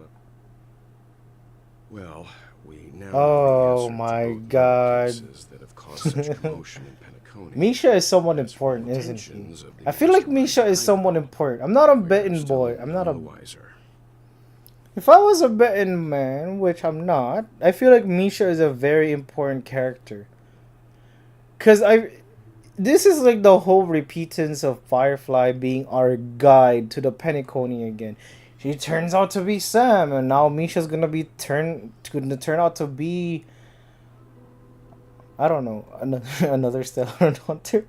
we now oh my god. That have caused such commotion in Penacony. Misha is someone important, isn't he? I feel like Misha is someone important. I'm not a betting boy. I'm not a... wiser. If I was a betting man, which I'm not, I feel like Misha is a very important character. Cause this is like the whole repeatance of Firefly being our guide to the Penacony again. She turns out to be Sam, and now Misha's gonna turn out to be, I don't know, another Stellar Hunter.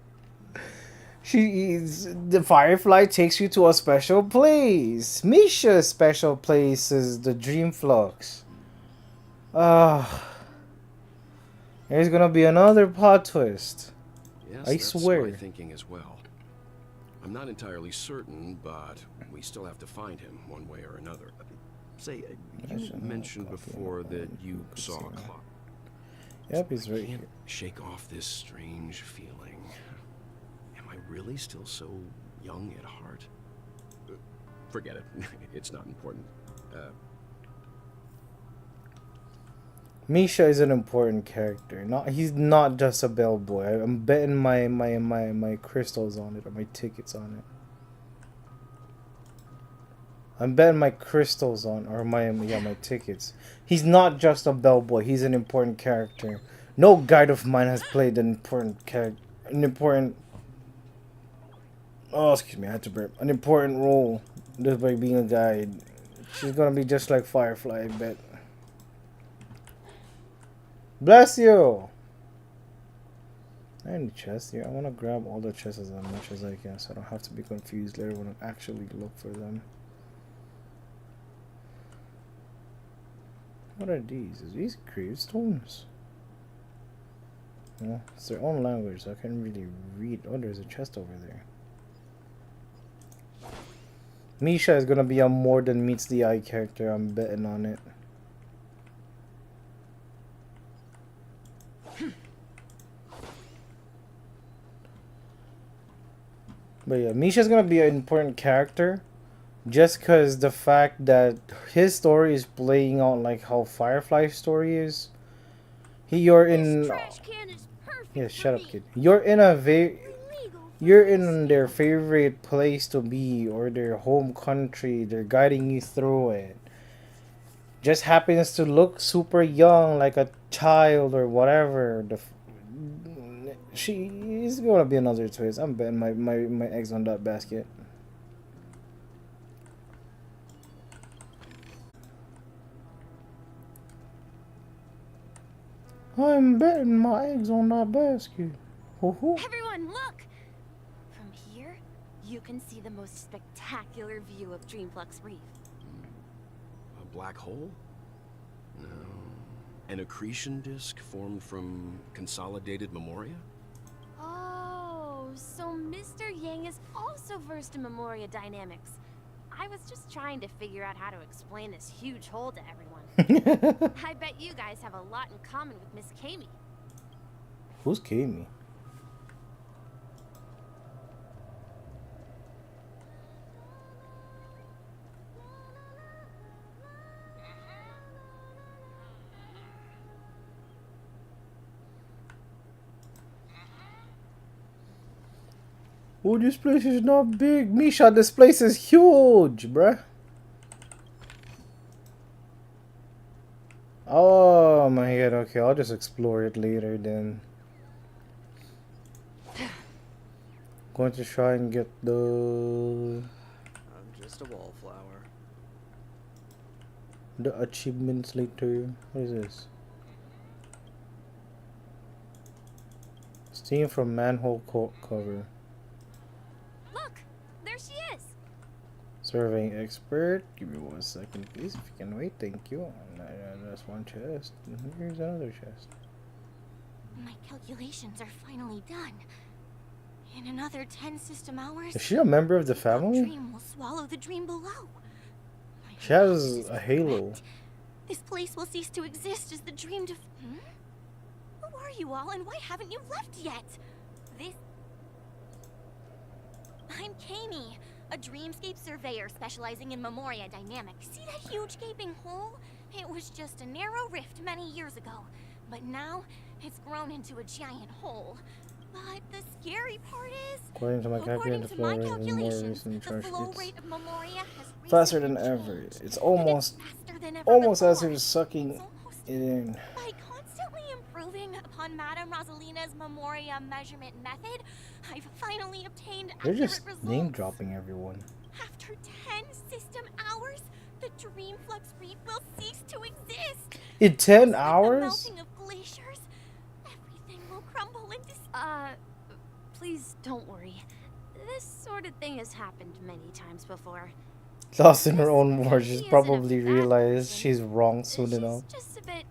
The Firefly takes you to a special place. Misha's special place is the Dreamflux. There's gonna be another plot twist. Yes, I swear. That's my thinking as well. I'm not entirely certain, but we still have to find him one way or another. Say, you mentioned before that you saw a clock. Yep, he's right here. Shake off this strange feeling. Am I really still so young at heart? Forget it. It's not important. Misha is an important character. He's not just a bellboy. I'm betting my crystals on it, or my tickets on it. I'm betting my crystals on, or my tickets. He's not just a bellboy. He's an important character. No guide of mine has played an important character. Oh, excuse me, I had to burp. An important role just by being a guide. She's gonna be just like Firefly, I bet. Bless you! I need chests here. I want to grab all the chests as much as I can so I don't have to be confused later when I actually look for them. What are these? Are these gravestones? Well, it's their own language, so I can't really read. Oh, there's a chest over there. Misha is gonna be a more than meets the eye character. I'm betting on it. But yeah, Misha's gonna be an important character, just because the fact that his story is playing out like how Firefly's story is. You're in. Yeah, shut up, kid. You're in a You're in their favorite place to be or their home country. They're guiding you through it. Just happens to look super young, like a child or whatever. She's gonna be another twist. I'm betting my eggs on that basket. I'm betting my eggs on that basket. Everyone, look! From here, you can see the most spectacular view of Dreamflux Reef. A black hole? No. An accretion disk formed from consolidated memoria? Oh, so Mr. Yang is also versed in memoria dynamics. I was just trying to figure out how to explain this huge hole to everyone. I bet you guys have a lot in common with Miss Kami. Who's Kami? Oh, this place is not big. Misha, this place is huge, bruh. Oh my god, okay, I'll just explore it later then. Going to try and get the... I'm just a wallflower. The achievements later. What is this? Steam from manhole cover. Look, there she is. Surveying expert. Give me 1 second, please. If you can wait, thank you. That's one chest. Here's another chest. My calculations are finally done. In another 10 system hours, Is she a member of the the family? dream will swallow the dream below. She has a halo. This place will cease to exist as the dream Who are you all, and why haven't you left yet? I'm Kami, a dreamscape surveyor specializing in memoria dynamics. See that huge gaping hole? It was just a narrow rift many years ago, but now it's grown into a giant hole. But the scary part is, According to my calculations, the flow rate of memoria has faster than ever. It's almost as if it's sucking it in. By constantly improving upon Madame Rosalina's memoria measurement method, I've finally obtained They're accurate just results. name dropping everyone. After 10 system hours, the Dreamflux Reef will cease to exist. In 10 The hours? melting of glaciers, everything will crumble into... please don't worry. This sort of thing has happened many times before. Lost in her own words, she's probably realized she's wrong soon enough. Just a bit...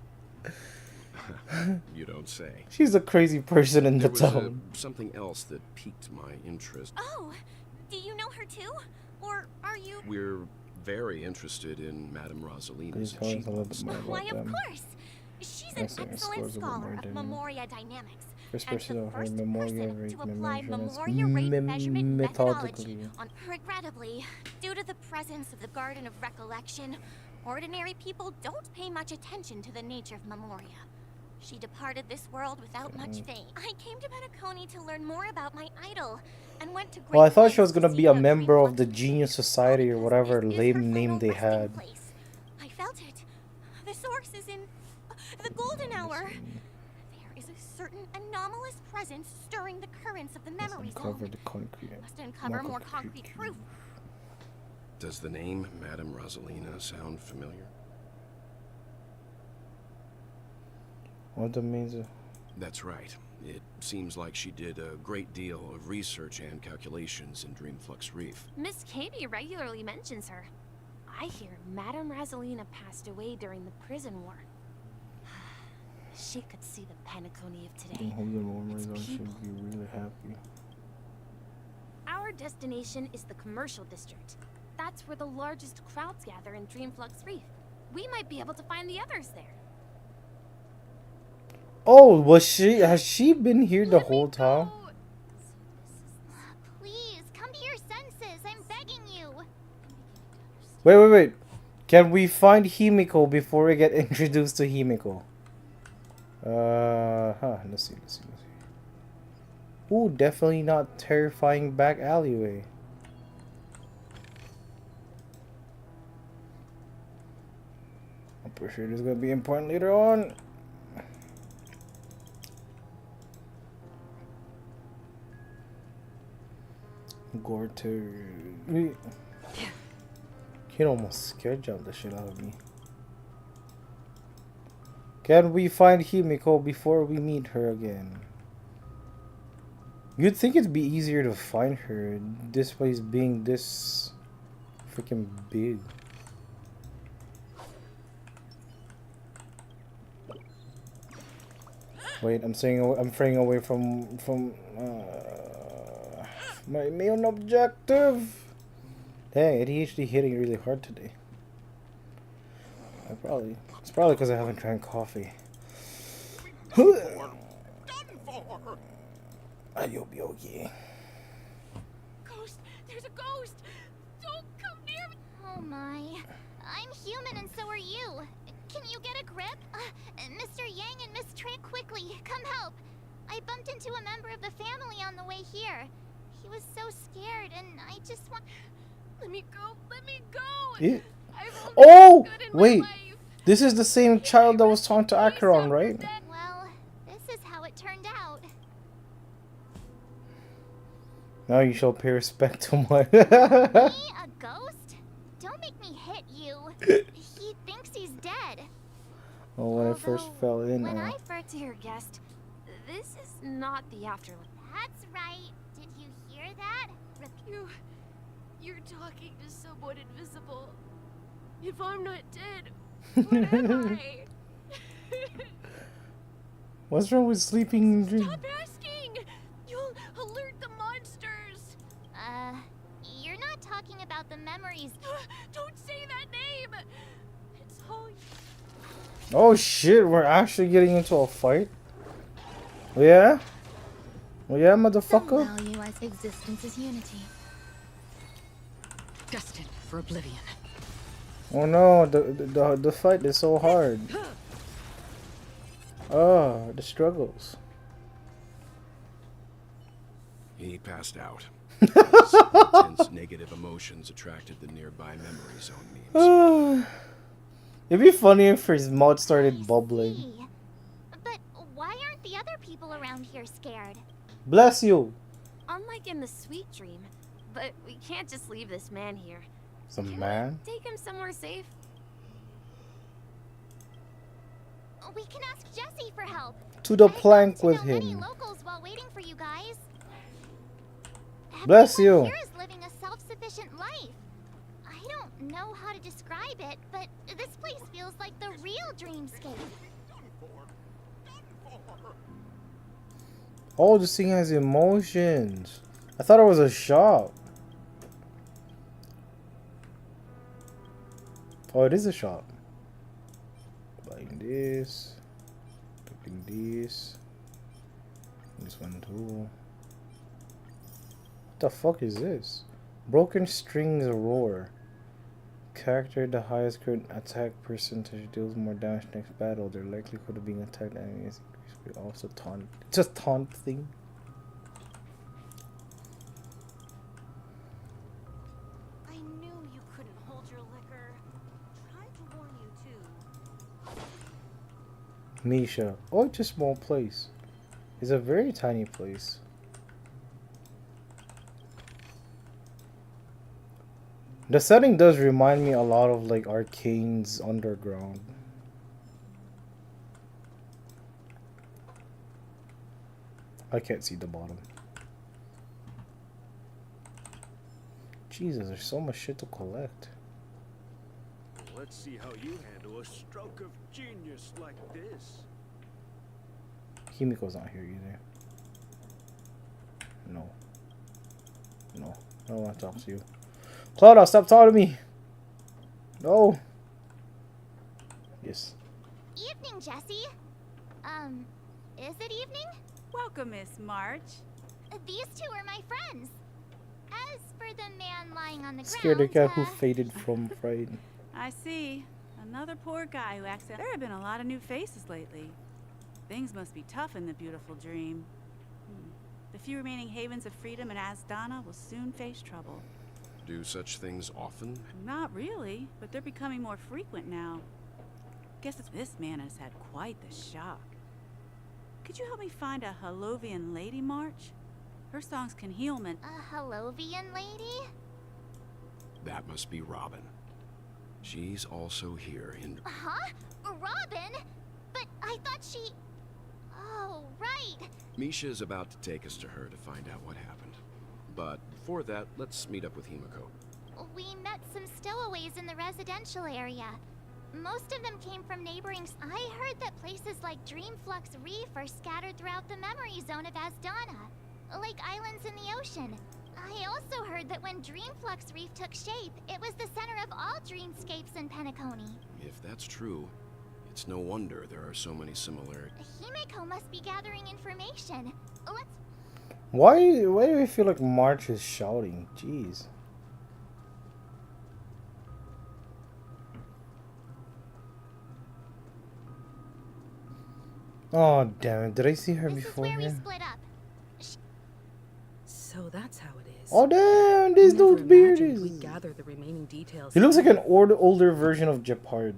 You don't say. She's a crazy person in the There was town. something else that piqued my interest. Oh, do you know her too? Or are you... We're very interested in Madame Rosalina's Please tell us a little bit achievements. more Why, about of them. course. She's an Excellent excellent scores of scholar of memoria memoria dynamics. First and person the of her first memoria person rate to apply measurements memoria rate measurement methodology methodically. on... Regrettably, due to the presence of the Garden of Recollection, ordinary people don't pay much attention to the nature of memoria. She departed this world without much fame. I came to Penacony to learn more about my idol, and went to great Well, I thought she was lengths to gonna be seek a out member of Dreamflux the Reef. Genius Society or whatever This is her lame name final they resting had. place. I felt it. The source is in the golden hour. There is a certain anomalous presence stirring the currents of the memory Uncover zone. the concrete. Must uncover more concrete proof. Does the name Madame Rosalina sound familiar? What the means? That's right. It seems like she did a great deal of research and calculations in Dreamflux Reef. Miss Katie regularly mentions her. I hear Madame Rosalina passed away during the prison war. She could see the Penacony of I today. hope the memories Its should people. be really happy. Our destination is the commercial district. That's where the largest crowds gather in Dreamflux Reef. We might be able to find the others there. Oh, has she been here the whole time? Please, come Wait. Can we find Himiko before we get introduced to Himiko? Let's see. Ooh, definitely not terrifying back alleyway. I'm pretty sure this is gonna be important later on. Gorter. Kid almost scared jumped the shit out of me. Can we find Himiko before we meet her again? You'd think it'd be easier to find her, this place being this freaking big. Wait, I'm fraying away from my main objective. Dang, ADHD hitting really hard today. It's probably because I haven't drank coffee. Ayobi. Ghost! There's a ghost! Don't come near me! Oh my. I'm human and so are you. Can you get a grip? Mr. Yang and Miss Trey, quickly, come help. I bumped into a member of the family on the way here. He was so scared and I just want... Let me go! Let me go! Yeah. Oh! Wait. This is the same child that was talking to Acheron, right? Well, this is how it turned out. Now you shall pay respect to my... Me? A ghost? Don't make me hit you. He thinks he's dead. Oh, when I first fell in. When I first hear guest, this is not the afterlife. That's right. Did you hear that? You're talking to someone invisible. If I'm not dead, what am I? What's wrong with sleeping in dreams? Stop asking! You'll alert the monsters! You're not talking about the memories. Don't say that name! It's all... Oh shit, we're actually getting into a fight? Yeah? Well, yeah, motherfucker? Some value as existence is unity. Destined for oblivion. Oh no, the fight is so hard. Oh, the struggles. He passed out. Intense negative emotions attracted the nearby memory zone memes. It'd be funny if his mouth started bubbling. But why aren't the other people around here scared? Bless you. Unlike in the sweet dream, but we can't just leave this man here. Some man? Take him somewhere safe. We can ask Jesse for help. To the plank with Many him. locals while waiting for you guys. Bless Everyone you. Here is living a self-sufficient life. I don't know how to describe it, but this place feels like the real dreamscape. Oh, this thing has emotions. I thought it was a shop. Oh, it is a shop. Buying this. Picking this. This one too. What the fuck is this? Broken strings roar. Character the highest current attack percentage deals more damage next battle. Their likelihood of being attacked enemies increased with also taunt. Just taunt thing. I knew you couldn't hold your liquor. Tried to warn you too. Misha. Oh, it's a small place. It's a very tiny place. The setting does remind me a lot of like Arcane's Underground. I can't see the bottom. Jesus, there's so much shit to collect. Let's see how you handle a stroke of genius like this. Himiko's not here either. No. No. I don't want to talk to you. Cloud, stop talking to me. No. Yes. Evening, Jesse. Is it evening? Welcome, Miss March. These two are my friends. As for the man lying on the Scared the ground, guy who faded from fright. I see. Another poor guy who acts out. There have been a lot of new faces lately. Things must be tough in the beautiful dream. The few remaining havens of freedom in Asdana will soon face trouble. Do such things often? Not really, but they're becoming more frequent now. Guess this man has had quite the shock. Could you help me find a Halovian lady march? Her songs can heal men. A Halovian lady? That must be Robin. She's also here in... Huh? Robin? But I thought she... Oh, right. Misha's about to take us to her to find out what happened. But before that, let's meet up with Himiko. We met some stowaways in the residential area. Most of them came from neighboring... I heard that places like Dreamflux Reef are scattered throughout the memory zone of Asdana, like islands in the ocean. I also heard that when Dreamflux Reef took shape, it was the center of all dreamscapes in Penacony. If that's true, it's no wonder there are so many similarities. Himiko must be gathering information. Let's... Why do I feel like March is shouting? Jeez. Oh damn it! Did I see her before Where we here? split up. So that's how it is. Oh damn! This dude's beard is. We gather the remaining details. He looks like an older version of Jeopard.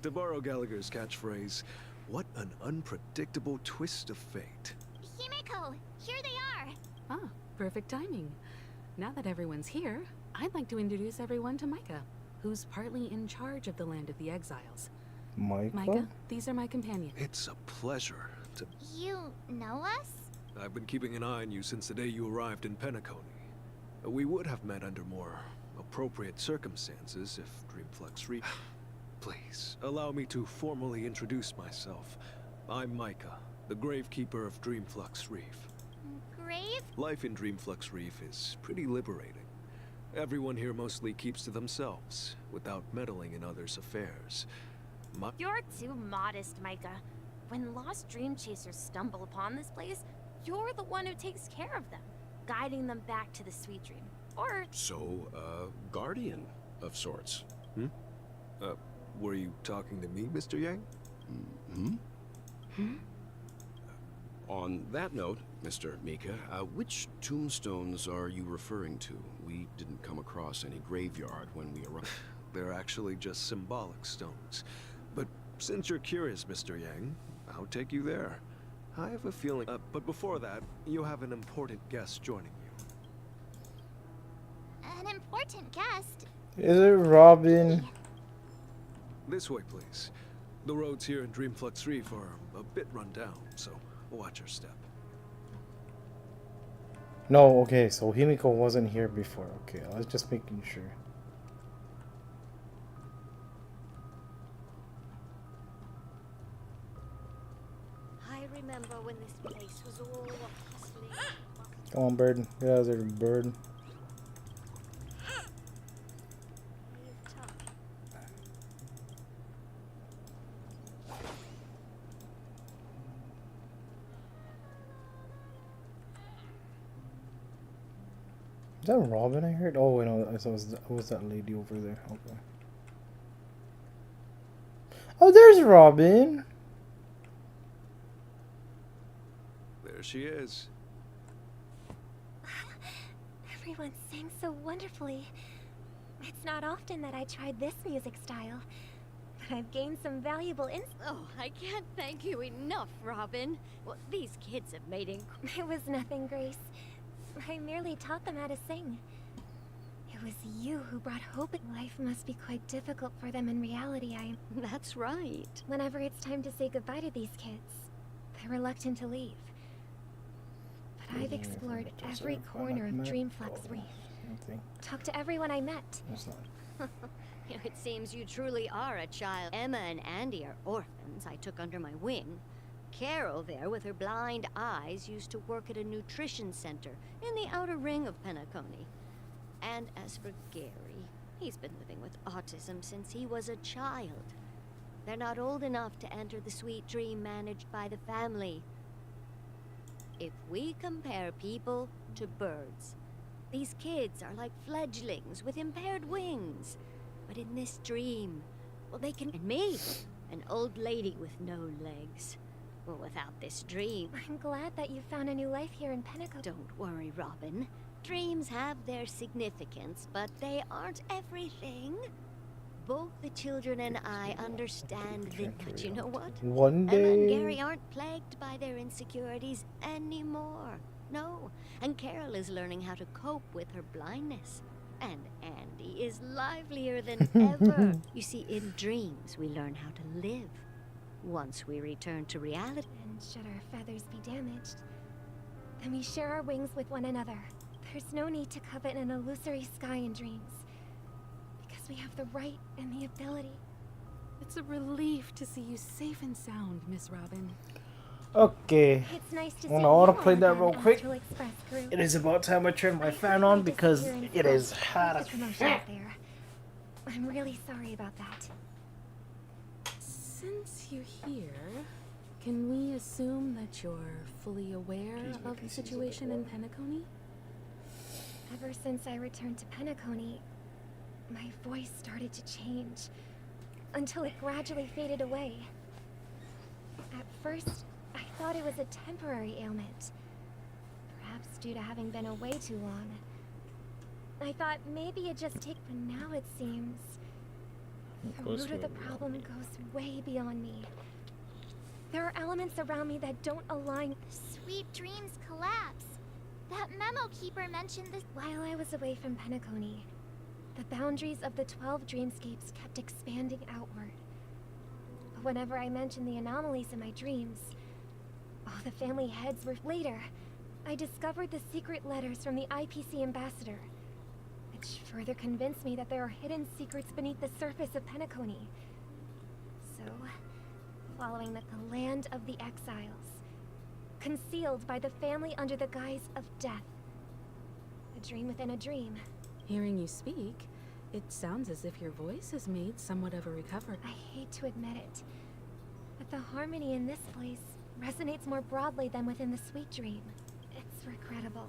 To borrow Gallagher's catchphrase, what an unpredictable twist of fate. Himiko, here they are. Ah, perfect timing. Now that everyone's here, I'd like to introduce everyone to Micah, who's partly in charge of the Land of the Exiles. Micah, these are my companions. It's a pleasure to... You know us? I've been keeping an eye on you since the day you arrived in Penacony. We would have met under more appropriate circumstances if Dreamflux Reef... Please, allow me to formally introduce myself. I'm Micah, the Gravekeeper of Dreamflux Reef. Grave? Life in Dreamflux Reef is pretty liberating. Everyone here mostly keeps to themselves, without meddling in others' affairs. You're too modest, Micah. When lost dream chasers stumble upon this place, you're the one who takes care of them, guiding them back to the sweet dream. Or... So, guardian of sorts. Were you talking to me, Mr. Yang? On that note, Mr. Mika, which tombstones are you referring to? We didn't come across any graveyard when we arrived. They're actually just symbolic stones. But since you're curious, Mr. Yang, I'll take you there. I have a feeling... but before that, you have an important guest joining you. An important guest? Is it Robin? This way, please. The roads here in Dreamflux Reef are a bit run down, so watch your step. No, okay, so Himiko wasn't here before. Okay, I was just making sure. I remember when this place was all hustling. Come on, bird. Get out of there, bird. Is that Robin I heard? Oh, wait, no, it was that lady over there. Okay. Oh, there's Robin! There she is. Everyone sang so wonderfully. It's not often that I tried this music style, but I've gained some valuable insight. Oh, I can't thank you enough, Robin. Well, these kids have made It was nothing, Grace. I merely taught them how to sing. It was you who brought hope. Life must be quite difficult for them in reality. That's right. Whenever it's time to say goodbye to these kids, they're reluctant to leave. But I've explored every corner of Dreamflux Reef. Talked to everyone I met. It seems you truly are a child. Emma and Andy are orphans I took under my wing. Carol there, with her blind eyes, used to work at a nutrition center in the outer ring of Penacony. And as for Gary, he's been living with autism since he was a child. They're not old enough to enter the sweet dream managed by the family. If we compare people to birds, these kids are like fledglings with impaired wings. But in this dream, well, they can... And me, an old lady with no legs. Well, without this dream... I'm glad that you found a new life here in Penacony. Don't worry, Robin. Dreams have their significance, but they aren't everything. Both the children and I understand that, but you know what? One Emma and day. Gary aren't plagued by their insecurities anymore. No, and Carol is learning how to cope with her blindness. And Andy is livelier than ever. You see, in dreams, we learn how to live. Once we return to reality... And should our feathers be damaged, then we share our wings with one another. There's no need to covet an illusory sky in dreams, because we have the right and the ability. It's a relief to see you safe and sound, Miss Robin. Okay. It's nice to see Well, I want to you play all that again, real quick. Astral Express crew. It is about time I turn my fan on because it is hot as there. I'm really sorry about that. Since you're here, can we assume that you're fully aware of the situation in Penacony? Ever since I returned to Penacony, my voice started to change, until it gradually faded away. At first, I thought it was a temporary ailment, perhaps due to having been away too long. I thought maybe it just take, but now it seems the root of the problem goes way beyond me. There are elements around me that don't align. Sweet dreams collapse. That memo keeper mentioned this. While I was away from Penacony, the boundaries of the 12 dreamscapes kept expanding outward. But whenever I mentioned the anomalies in my dreams, all the family heads were... Later, I discovered the secret letters from the IPC ambassador, which further convinced me that there are hidden secrets beneath the surface of Penacony. So, following the land of the exiles, concealed by the family under the guise of death. A dream within a dream. Hearing you speak, it sounds as if your voice has made somewhat of a recovery. I hate to admit it, but the harmony in this place resonates more broadly than within the sweet dream. It's regrettable,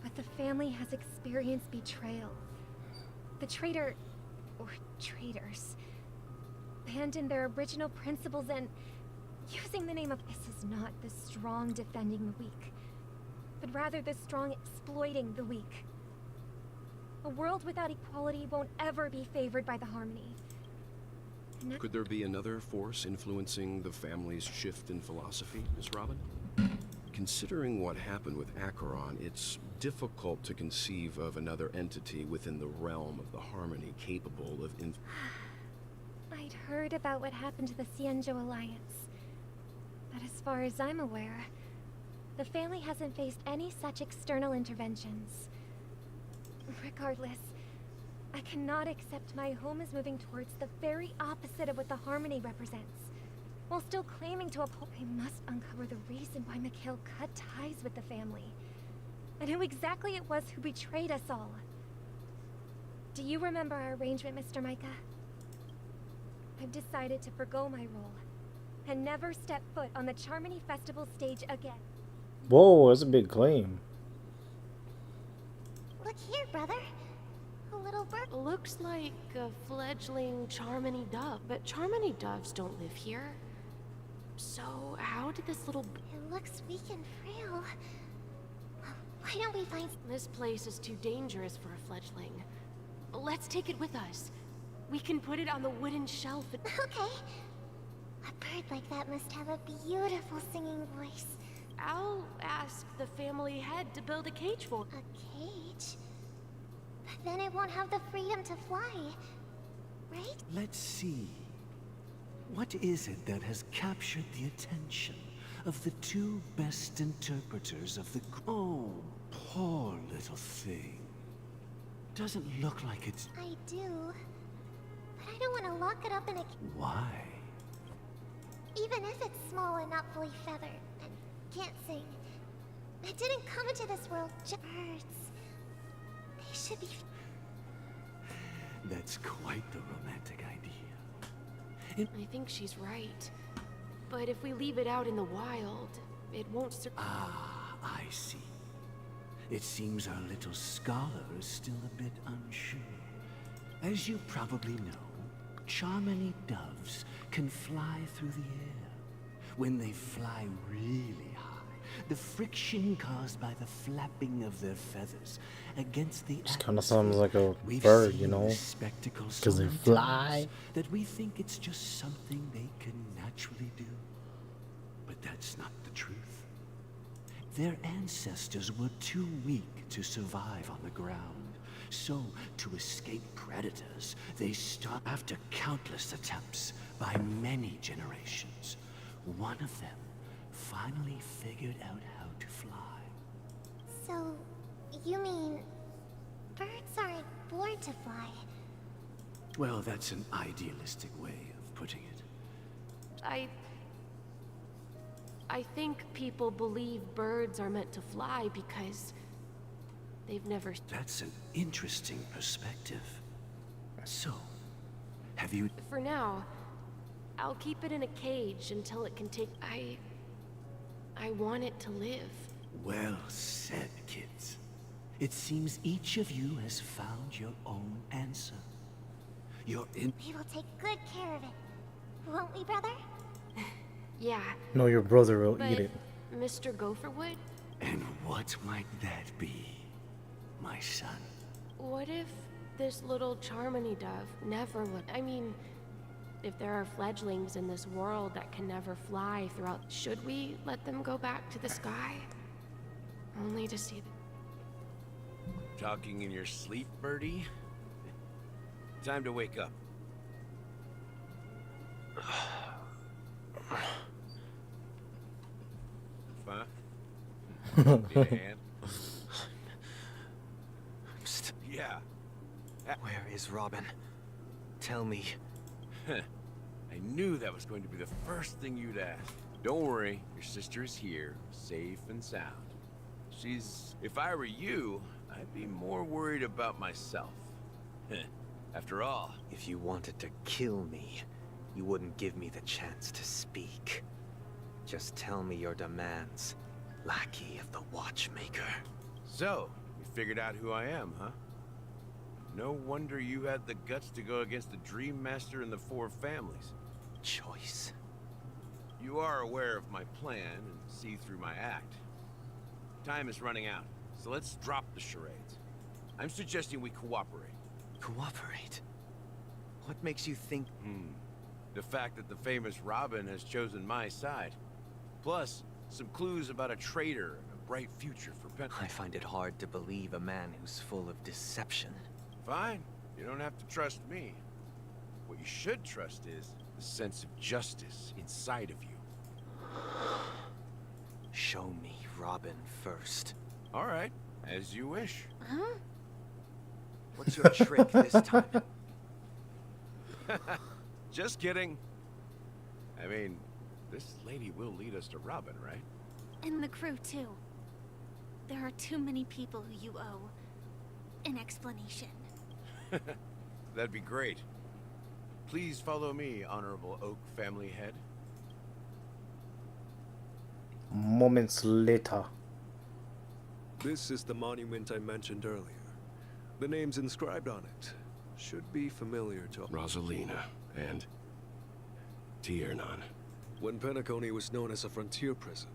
but the family has experienced betrayal. The traitor, or traitors, abandoned their original principles and, using the name of... This is not the strong defending the weak, but rather the strong exploiting the weak. A world without equality won't ever be favored by the harmony. Could there be another force influencing the family's shift in philosophy, Miss Robin? Considering what happened with Acheron, it's difficult to conceive of another entity within the realm of the harmony capable of... I'd heard about what happened to the Cienjo Alliance, but as far as I'm aware, the family hasn't faced any such external interventions. Regardless, I cannot accept my home is moving towards the very opposite of what the harmony represents, while still claiming to uphold... I must uncover the reason why Mikhail cut ties with the family, and who exactly it was who betrayed us all. Do you remember our arrangement, Mr. Micah? I've decided to forgo my role, and never step foot on the Charmony Festival stage again. Whoa, that's a big claim. Look here, brother. A little bird. Looks like a fledgling Charmony dove, but Charmony doves don't live here. So, how did this little... It looks weak and frail. Why don't we find... This place is too dangerous for a fledgling. Let's take it with us. We can put it on the wooden shelf and... Okay. A bird like that must have a beautiful singing voice. I'll ask the family head to build a cage for... A cage? But then it won't have the freedom to fly, right? Let's see. What is it that has captured the attention of the two best interpreters of the... Oh, poor little thing. Doesn't look like it's... I do. But I don't want to lock it up in a... Why? Even if it's small and not fully feathered, and can't sing. It didn't come into this world just... Birds. They should be... That's quite the romantic idea. I think she's right. But if we leave it out in the wild, it won't Ah, I see. It seems our little scholar is still a bit unsure. As you probably know, Charmony doves can fly through the air. When they fly really high, the friction caused by the flapping of their feathers against the Just kind of sounds like a We've bird, seen you know, this spectacle because so they many fly. times that we think it's just something they can naturally do. But that's not the truth. Their ancestors were too weak to survive on the ground. So, to escape predators, they stopped after countless attempts by many generations. One of them finally figured out how to fly. So, you mean birds aren't born to fly? Well, that's an idealistic way of putting it. I think people believe birds are meant to fly because they've never... That's an interesting perspective. So, have you... For now, I'll keep it in a cage until it can take... I want it to live. Well said, kids. It seems each of you has found your own answer. You're in... We will take good care of it. Won't we, brother? Yeah. No, your brother will But eat it. Mr. Gopherwood? And what might that be, my son? What if this little Charmony dove never would... I mean, if there are fledglings in this world that can never fly throughout... Should we let them go back to the sky? Only to see... Talking in your sleep, birdie? Time to wake up. Fine. Need a hand? Yeah. Where is Robin? Tell me. I knew that was going to be the first thing you'd ask. Don't worry, your sister is here, safe and sound. She's... If I were you, I'd be more worried about myself. After all... If you wanted to kill me, you wouldn't give me the chance to speak. Just tell me your demands, lackey of the Watchmaker. So, you figured out who I am, huh? No wonder you had the guts to go against the Dream Master and the Four Families. Choice. You are aware of my plan and see through my act. Time is running out, so let's drop the charades. I'm suggesting we cooperate. Cooperate? What makes you think... The fact that the famous Robin has chosen my side. Plus, some clues about a traitor and a bright future for Penacony. I find it hard to believe a man who's full of deception. Fine. You don't have to trust me. What you should trust is the sense of justice inside of you. Show me Robin first. All right. As you wish. Huh? What's your trick this time? Just kidding. I mean, this lady will lead us to Robin, right? And the crew, too. There are too many people who you owe an explanation. That'd be great. Please follow me, Honorable Oak Family Head. Moments later. This is the monument I mentioned earlier. The names inscribed on it should be familiar to... Rosalina and Tiernan. When Penacony was known as a frontier prison,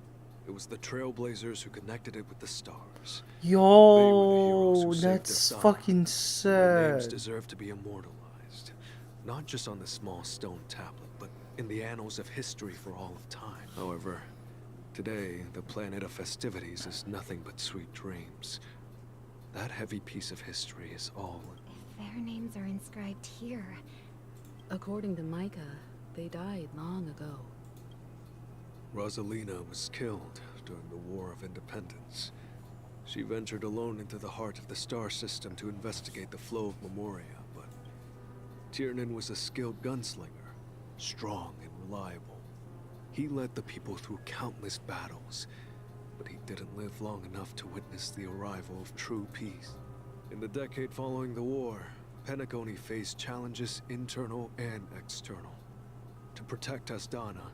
it was the Trailblazers who connected it with the stars. Yo, that's fucking Their names sad. deserve to be immortalized, not just on this small stone tablet, but in the annals of history for all of time. However, today, the planet of festivities is nothing but sweet dreams. That heavy piece of history is all... If their names are inscribed here... According to Micah, they died long ago. Rosalina was killed during the War of Independence. She ventured alone into the heart of the star system to investigate the flow of Memoria, but Tiernan was a skilled gunslinger, strong and reliable. He led the people through countless battles, but he didn't live long enough to witness the arrival of true peace. In the decade following the war, Penacony faced challenges internal and external. To protect Asdana,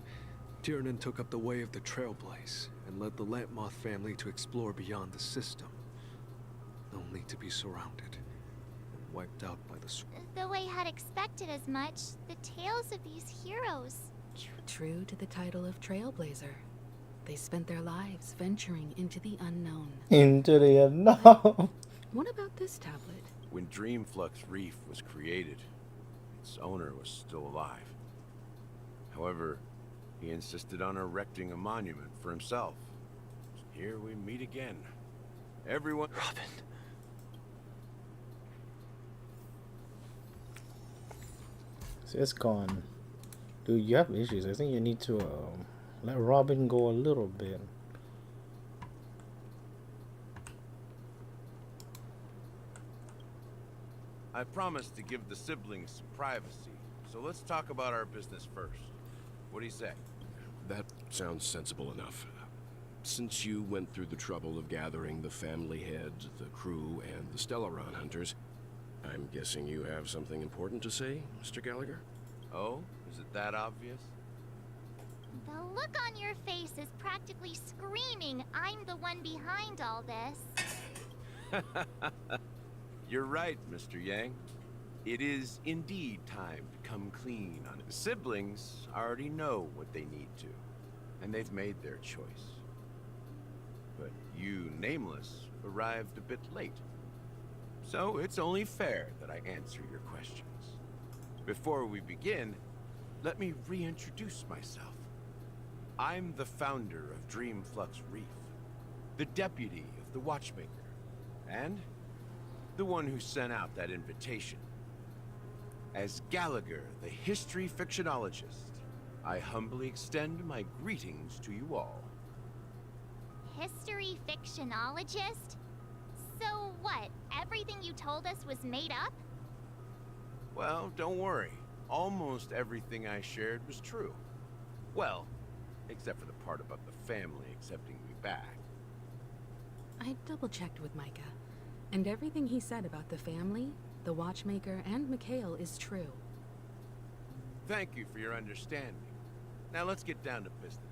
Tiernan took up the way of the Trailblaze and led the Lampmoth family to explore beyond the system, only to be surrounded and wiped out by the Though I had expected as much, the tales of these heroes. True to the title of Trailblazer, they spent their lives venturing into the unknown. Into the unknown. What about this tablet? When Dreamflux Reef was created, its owner was still alive. However, he insisted on erecting a monument for himself. Here we meet again. Everyone... Robin. So it's gone. Dude, you have issues. I think you need to let Robin go a little bit. I promised to give the siblings some privacy, so let's talk about our business first. What do you say? That sounds sensible enough. Since you went through the trouble of gathering the family head, the crew, and the Stellaron hunters, I'm guessing you have something important to say, Mr. Gallagher? Oh? Is it that obvious? The look on your face is practically screaming, I'm the one behind all this. You're right, Mr. Yang. It is indeed time to come clean on it. The siblings already know what they need to, and they've made their choice. But you, Nameless, arrived a bit late. So it's only fair that I answer your questions. Before we begin, let me reintroduce myself. I'm the founder of Dreamflux Reef, the deputy of the Watchmaker, and the one who sent out that invitation. As Gallagher, the history fictionologist, I humbly extend my greetings to you all. History fictionologist? So what, everything you told us was made up? Well, don't worry. Almost everything I shared was true. Well, except for the part about the family accepting me back. I double-checked with Micah, and everything he said about the family, the Watchmaker, and Mikhail is true. Thank you for your understanding. Now let's get down to business.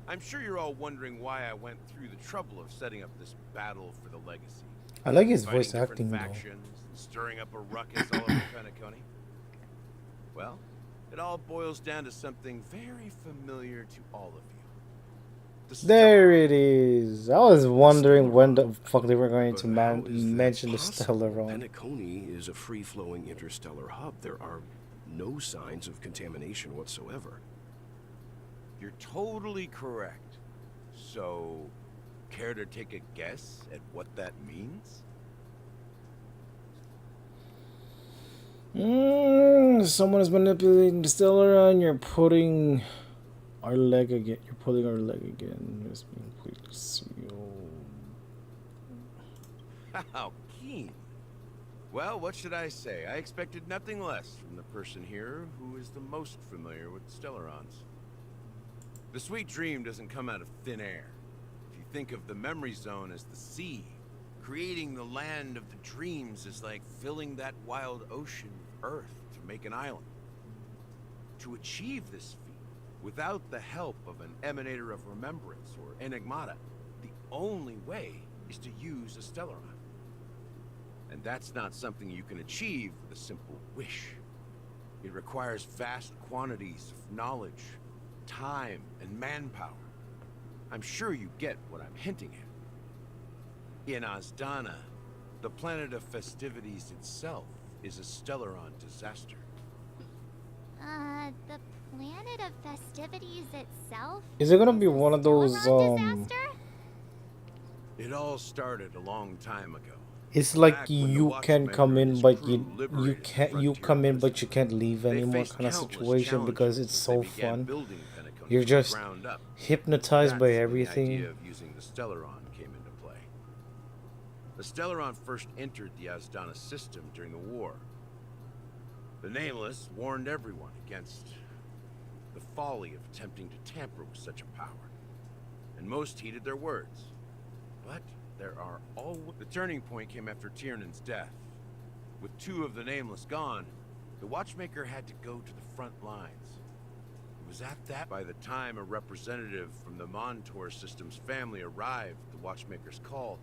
I'm sure you're all wondering why I went through the trouble of setting up this battle for the legacy. I like his Fighting voice acting though. factions and stirring up a ruckus all over Penacony. Well, it all boils down to something very familiar to all of you. There it is. I was wondering when the fuck they were going to mention the Stellaron. Penacony is a free-flowing interstellar hub. There are no signs of contamination whatsoever. You're totally correct. So, care to take a guess at what that means? Someone is manipulating the Stellaron. You're putting our leg again. You're pulling our leg again. It's being completely sealed. How keen. Well, what should I say? I expected nothing less from the person here who is the most familiar with Stellarons. The sweet dream doesn't come out of thin air. If you think of the memory zone as the sea, creating the land of the dreams is like filling that wild ocean with earth to make an island. To achieve this feat, without the help of an emanator of remembrance or enigmata, the only way is to use a Stellaron. And that's not something you can achieve with a simple wish. It requires vast quantities of knowledge, time, and manpower. I'm sure you get what I'm hinting at. In Azdana, the planet of festivities itself is a Stellaron disaster. The planet of festivities itself? Is it gonna be one of those disaster? It all started a long time ago. It's like you can come in but you come in but you can't leave anymore kind of situation because it's so fun. You're just hypnotized by everything. The idea of using the Stellaron came into play. The Stellaron first entered the Azdana system during the war. The Nameless warned everyone against the folly of attempting to tamper with such a power, and most heeded their words. But there are always... The turning point came after Tiernan's death. With two of the Nameless gone, the Watchmaker had to go to the front lines. It was at that by the time a representative from the Montour Systems family arrived at the Watchmaker's call,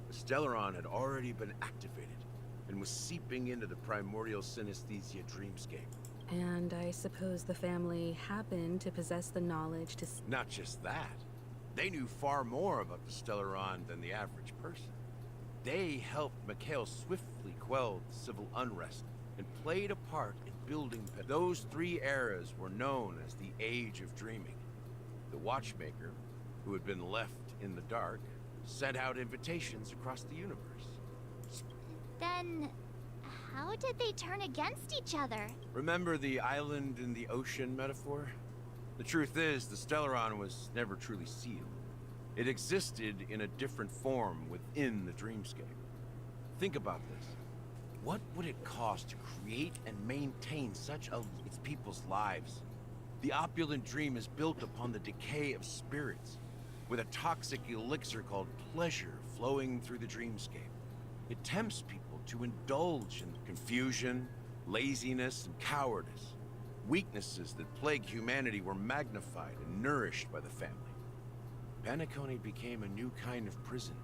the Stellaron had already been activated and was seeping into the primordial synesthesia dreamscape. And I suppose the family happened to possess the knowledge to... Not just that. They knew far more about the Stellaron than the average person. They helped Mikhail swiftly quell the civil unrest and played a part in building... Those 3 eras were known as the Age of Dreaming. The Watchmaker, who had been left in the dark, sent out invitations across the universe. Then, how did they turn against each other? Remember the island in the ocean metaphor? The truth is, the Stellaron was never truly sealed. It existed in a different form within the dreamscape. Think about this. What would it cost to create and maintain such its people's lives? The opulent dream is built upon the decay of spirits, with a toxic elixir called pleasure flowing through the dreamscape. It tempts people to indulge in confusion, laziness, and cowardice. Weaknesses that plague humanity were magnified and nourished by the family. Penacony became a new kind of prison,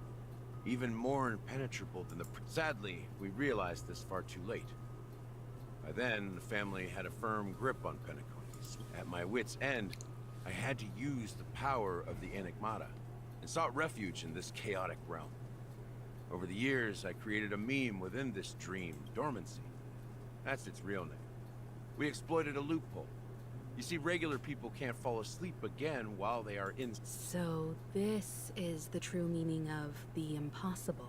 even more impenetrable than the... Sadly, we realized this far too late. By then, the family had a firm grip on Penacony. At my wit's end, I had to use the power of the Enigmata, and sought refuge in this chaotic realm. Over the years, I created a meme within this dream, Dormancy. That's its real name. We exploited a loophole. You see, regular people can't fall asleep again while they are in... So this is the true meaning of the impossible.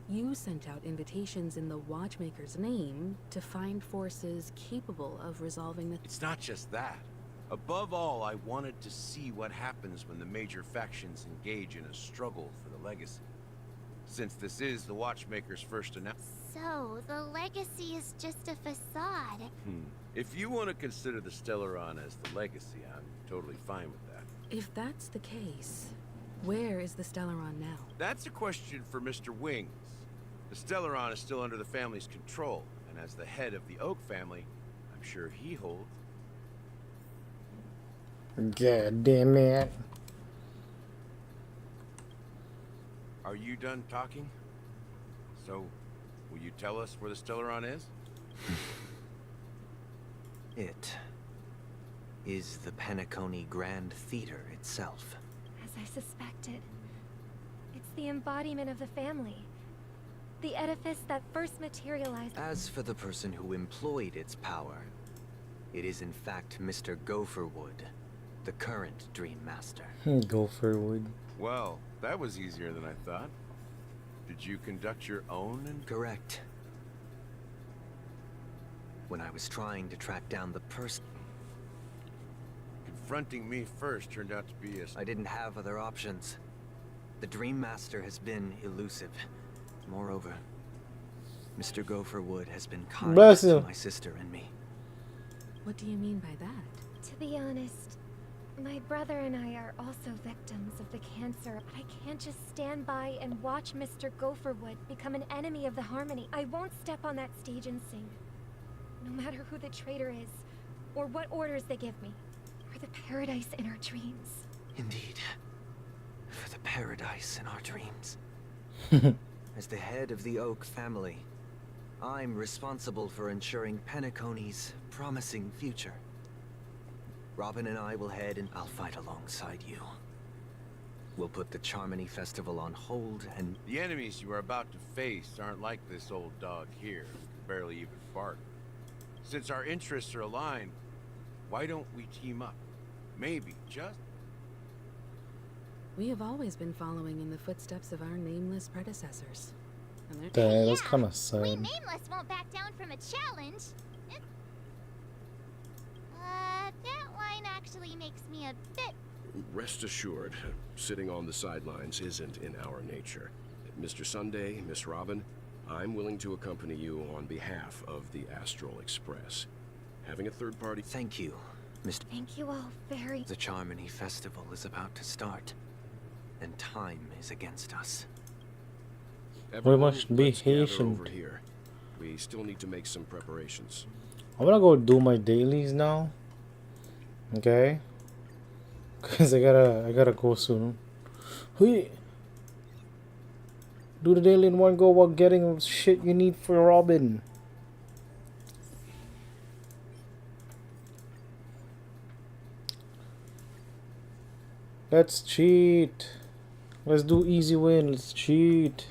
You sent out invitations in the Watchmaker's name to find forces capable of resolving the... It's not just that. Above all, I wanted to see what happens when the major factions engage in a struggle for the legacy. Since this is the Watchmaker's first announcement... So, the legacy is just a facade. If you want to consider the Stellaron as the legacy, I'm totally fine with that. If that's the case, where is the Stellaron now? That's a question for Mr. Wings. The Stellaron is still under the family's control, and as the head of the Oak family, I'm sure he holds... God damn it. Are you done talking? So, will you tell us where the Stellaron is? It is the Penacony Grand Theater itself. As I suspected. It's the embodiment of the family. The edifice that first materialized... As for the person who employed its power, it is in fact Mr. Gopherwood, the current Dream Master. Gopherwood. Well, that was easier than I thought. Did you conduct your own? Correct. When I was trying to track down the person... Confronting me first turned out to be a... I didn't have other options. The Dream Master has been elusive. Moreover, Mr. Gopherwood has been kind to my sister and me. What do you mean by that? To be honest, my brother and I are also victims of the cancer. I can't just stand by and watch Mr. Gopherwood become an enemy of the Harmony. I won't step on that stage and sing. No matter who the traitor is, or what orders they give me, or the paradise in our dreams. Indeed. For the paradise in our dreams. As the head of the Oak family, I'm responsible for ensuring Penacony's promising future. Robin and I will head and I'll fight alongside you. We'll put the Charmony Festival on hold and... The enemies you are about to face aren't like this old dog here, who can barely even bark. Since our interests are aligned, why don't we team up? Maybe, just... We have always been following in the footsteps of our nameless predecessors. Dang, that's kind of We sad. nameless won't back down from a challenge. That line actually makes me a bit... Rest assured, sitting on the sidelines isn't in our nature. Mr. Sunday, Miss Robin, I'm willing to accompany you on behalf of the Astral Express. Having a third party... Thank you, Mr. Thank you all very... The Charmony Festival is about to start, and time is against us. We must be let's gather patient. over here. We still need to make some preparations. I'm gonna go do my dailies now. Okay. Cause I gotta go soon. Hey, do the daily in one go while getting shit you need for Robin. Let's cheat. Let's do easy win. Let's cheat.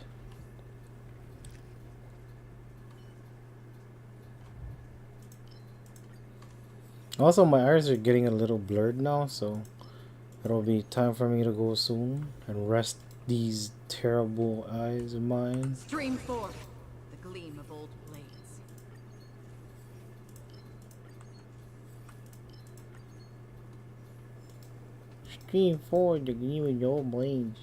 Also, my eyes are getting a little blurred now, so it'll be time for me to go soon and rest these terrible eyes of mine. Stream forth the gleam of old blades. Stream forward the gleam of your blades.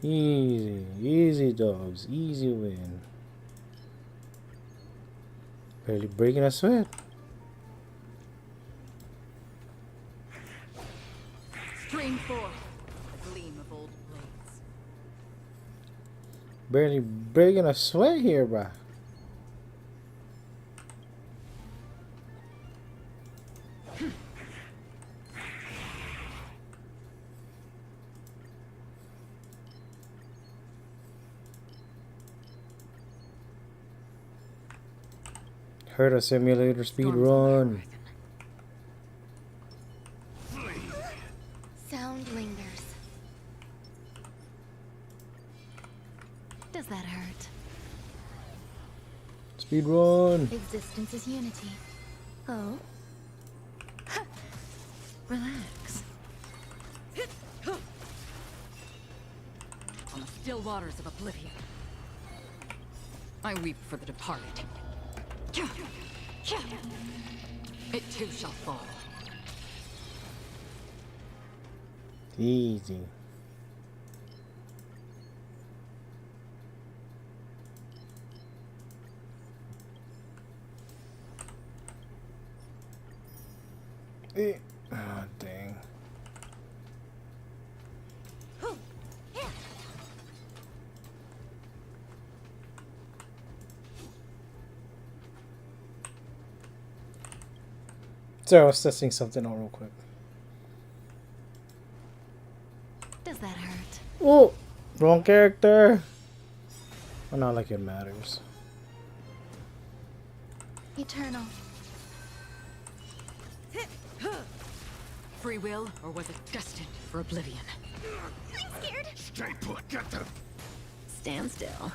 Easy, easy dogs, easy win. Barely breaking a sweat. Stream forth the gleam of old blades. Barely breaking a sweat here, bruh. Heard a simulator speed run. Sound lingers. Does that hurt? Speed run. Existence is unity. Oh? Relax. On the still waters of oblivion, I weep for the departed. It too shall fall. Easy. Oh, dang. Sorry, I was testing something out real quick. Does that hurt? Oh, wrong character. Well, not like it matters. Eternal. Free will, or was it destined for oblivion? I'm scared. Stay put, get them. Stand still.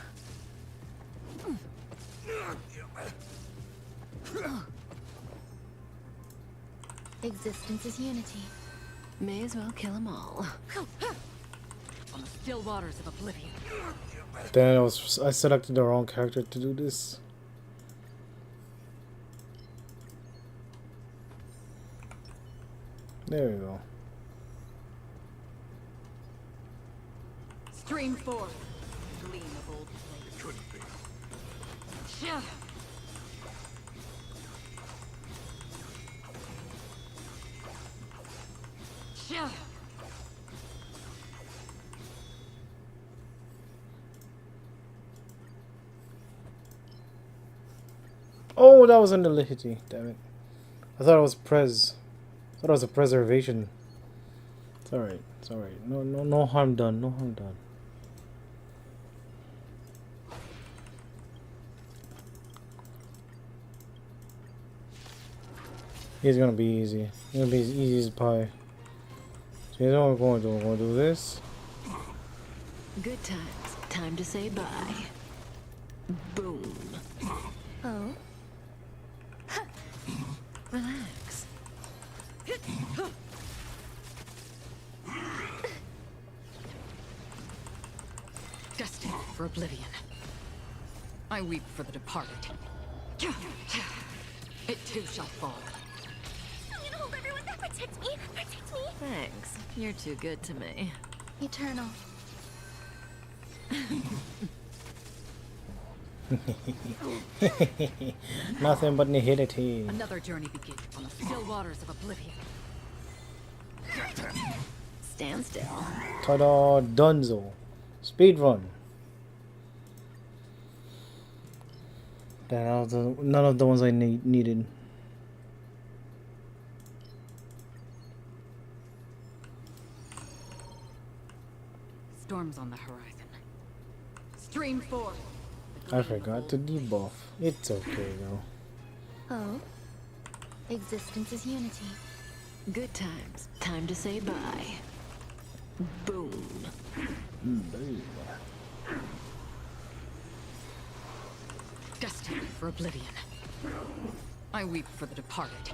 Existence is unity. May as well kill them all. On the still waters of oblivion. Then I selected the wrong character to do this. There we go. Stream forth. Gleam of old blades. Couldn't be. Oh, that was under Lihiti. Damn it. I thought it was Prez. I thought it was a preservation. It's alright. It's alright. No harm done. No harm done. It's gonna be easy. It's gonna be as easy as pie. So here's what we're going to do. We're going to do this. Good times. Time to say bye. Boom. Oh? Relax. Destined for oblivion. I weep for the departed. It too shall fall. I'm gonna hold everyone that protects me. Protect me. Thanks. You're too good to me. Eternal. Nothing but nihility. Another journey begins on the still waters of oblivion. Stand still. Ta-da, Dunzo. Speed run. None of the ones I needed. Storm's on the horizon. Stream 4. I forgot to debuff. It's okay though. Oh. Existence is unity. Good times. Time to say bye. Boom. Boom. Destined for oblivion. I weep for the departed.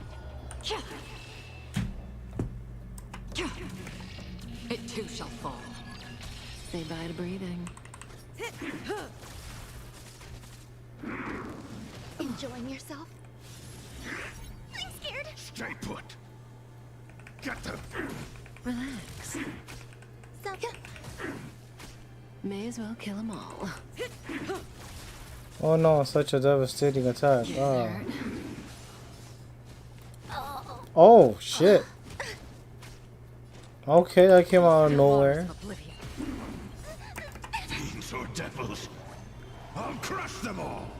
It too shall fall. Say bye to breathing. Enjoying yourself? I'm scared. Stay put. Get them. Relax. May as well kill them all. Oh no, such a devastating attack. Ah. Oh shit. Okay, that came out of nowhere. Fiends or devils, I'll crush them all.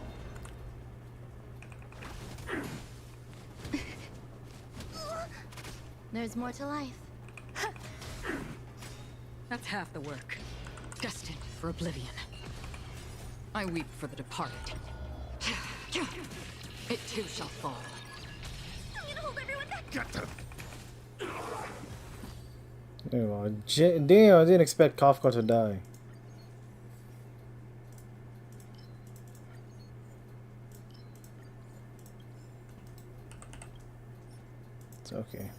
There's more to life. That's half the work. Destined for oblivion. I weep for the departed. It too shall fall. I'm gonna hold everyone back. Get them. There you go. Damn, I didn't expect Kafka to die. It's okay.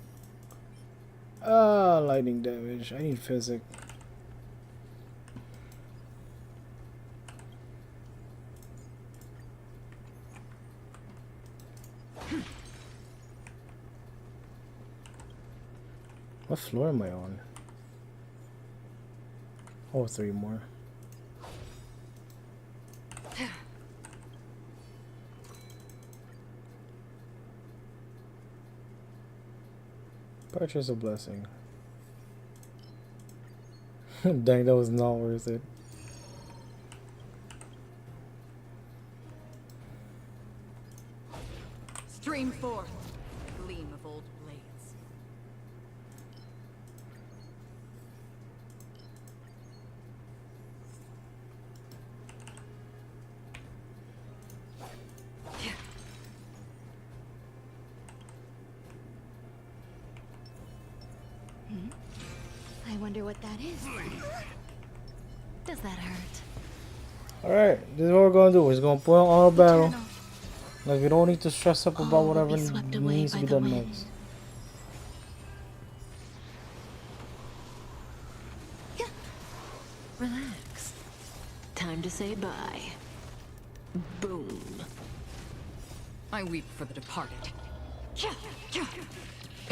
Ah, lightning damage. I need physic. What floor am I on? Oh, 3 more. Purchase a blessing. Dang, that was not worth it. Stream 4. Gleam of old blades. I wonder what that is. Does that hurt? Alright, this is what we're gonna do. We're just gonna put on auto battle. Like, we don't need to stress up about whatever needs to be done next. Relax. Time to say bye. Boom. I weep for the departed.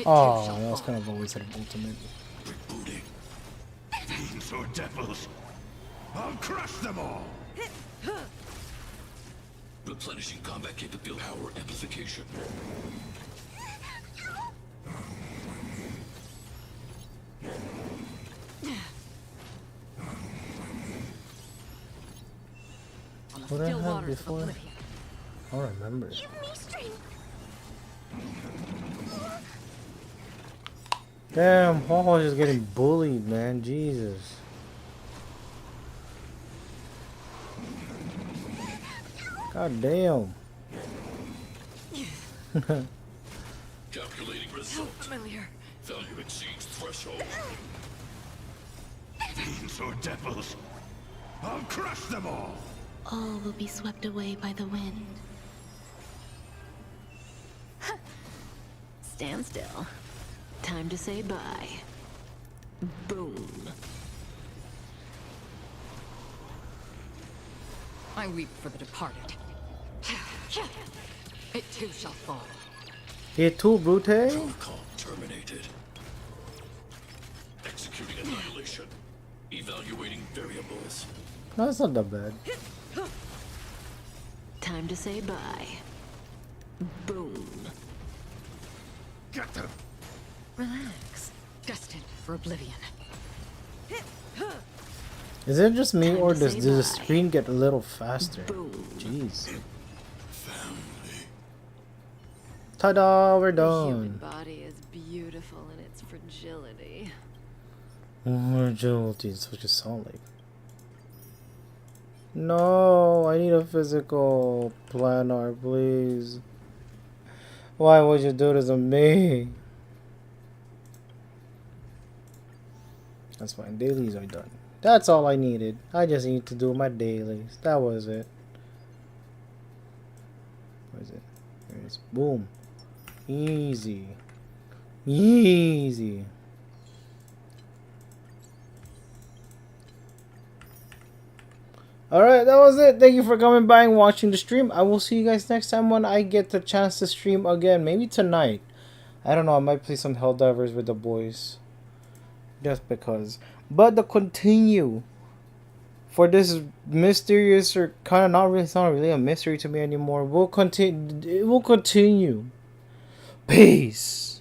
Oh, that was kind of always an ultimate. Rebooting. Fiends or devils, I'll crush them all. Replenishing combat capability. Power amplification. What did I have before? I don't remember. Give me strength. Damn, Haw's just getting bullied, man. Jesus. God damn. Calculating result. Familiar. Value exceeds threshold. Fiends or devils, I'll crush them all. All will be swept away by the wind. Stand still. Time to say bye. Boom. I weep for the departed. It too shall fall. It too, Brute? Protocol terminated. Executing annihilation. Evaluating variables. No, it's not that bad. Time to say bye. Boom. Get them. Relax. Destined for oblivion. Is it just me, or does the screen get a little faster? Jeez. Ta-da! We're The human done. body is beautiful in its fragility. Fragility is what you sound like. No, I need a physical planner, please. Why would you do this to me? That's fine. Dailies are done. That's all I needed. I just need to do my dailies. That was it. Where is it? There it is. Boom. Easy. Easy. Alright, that was it. Thank you for coming by and watching the stream. I will see you guys next time when I get the chance to stream again. Maybe tonight. I don't know. I might play some Helldivers with the boys. Just because. But to continue for this mysterious, or kind of not really, it's not really a mystery to me anymore. We'll continue. It will continue. Peace.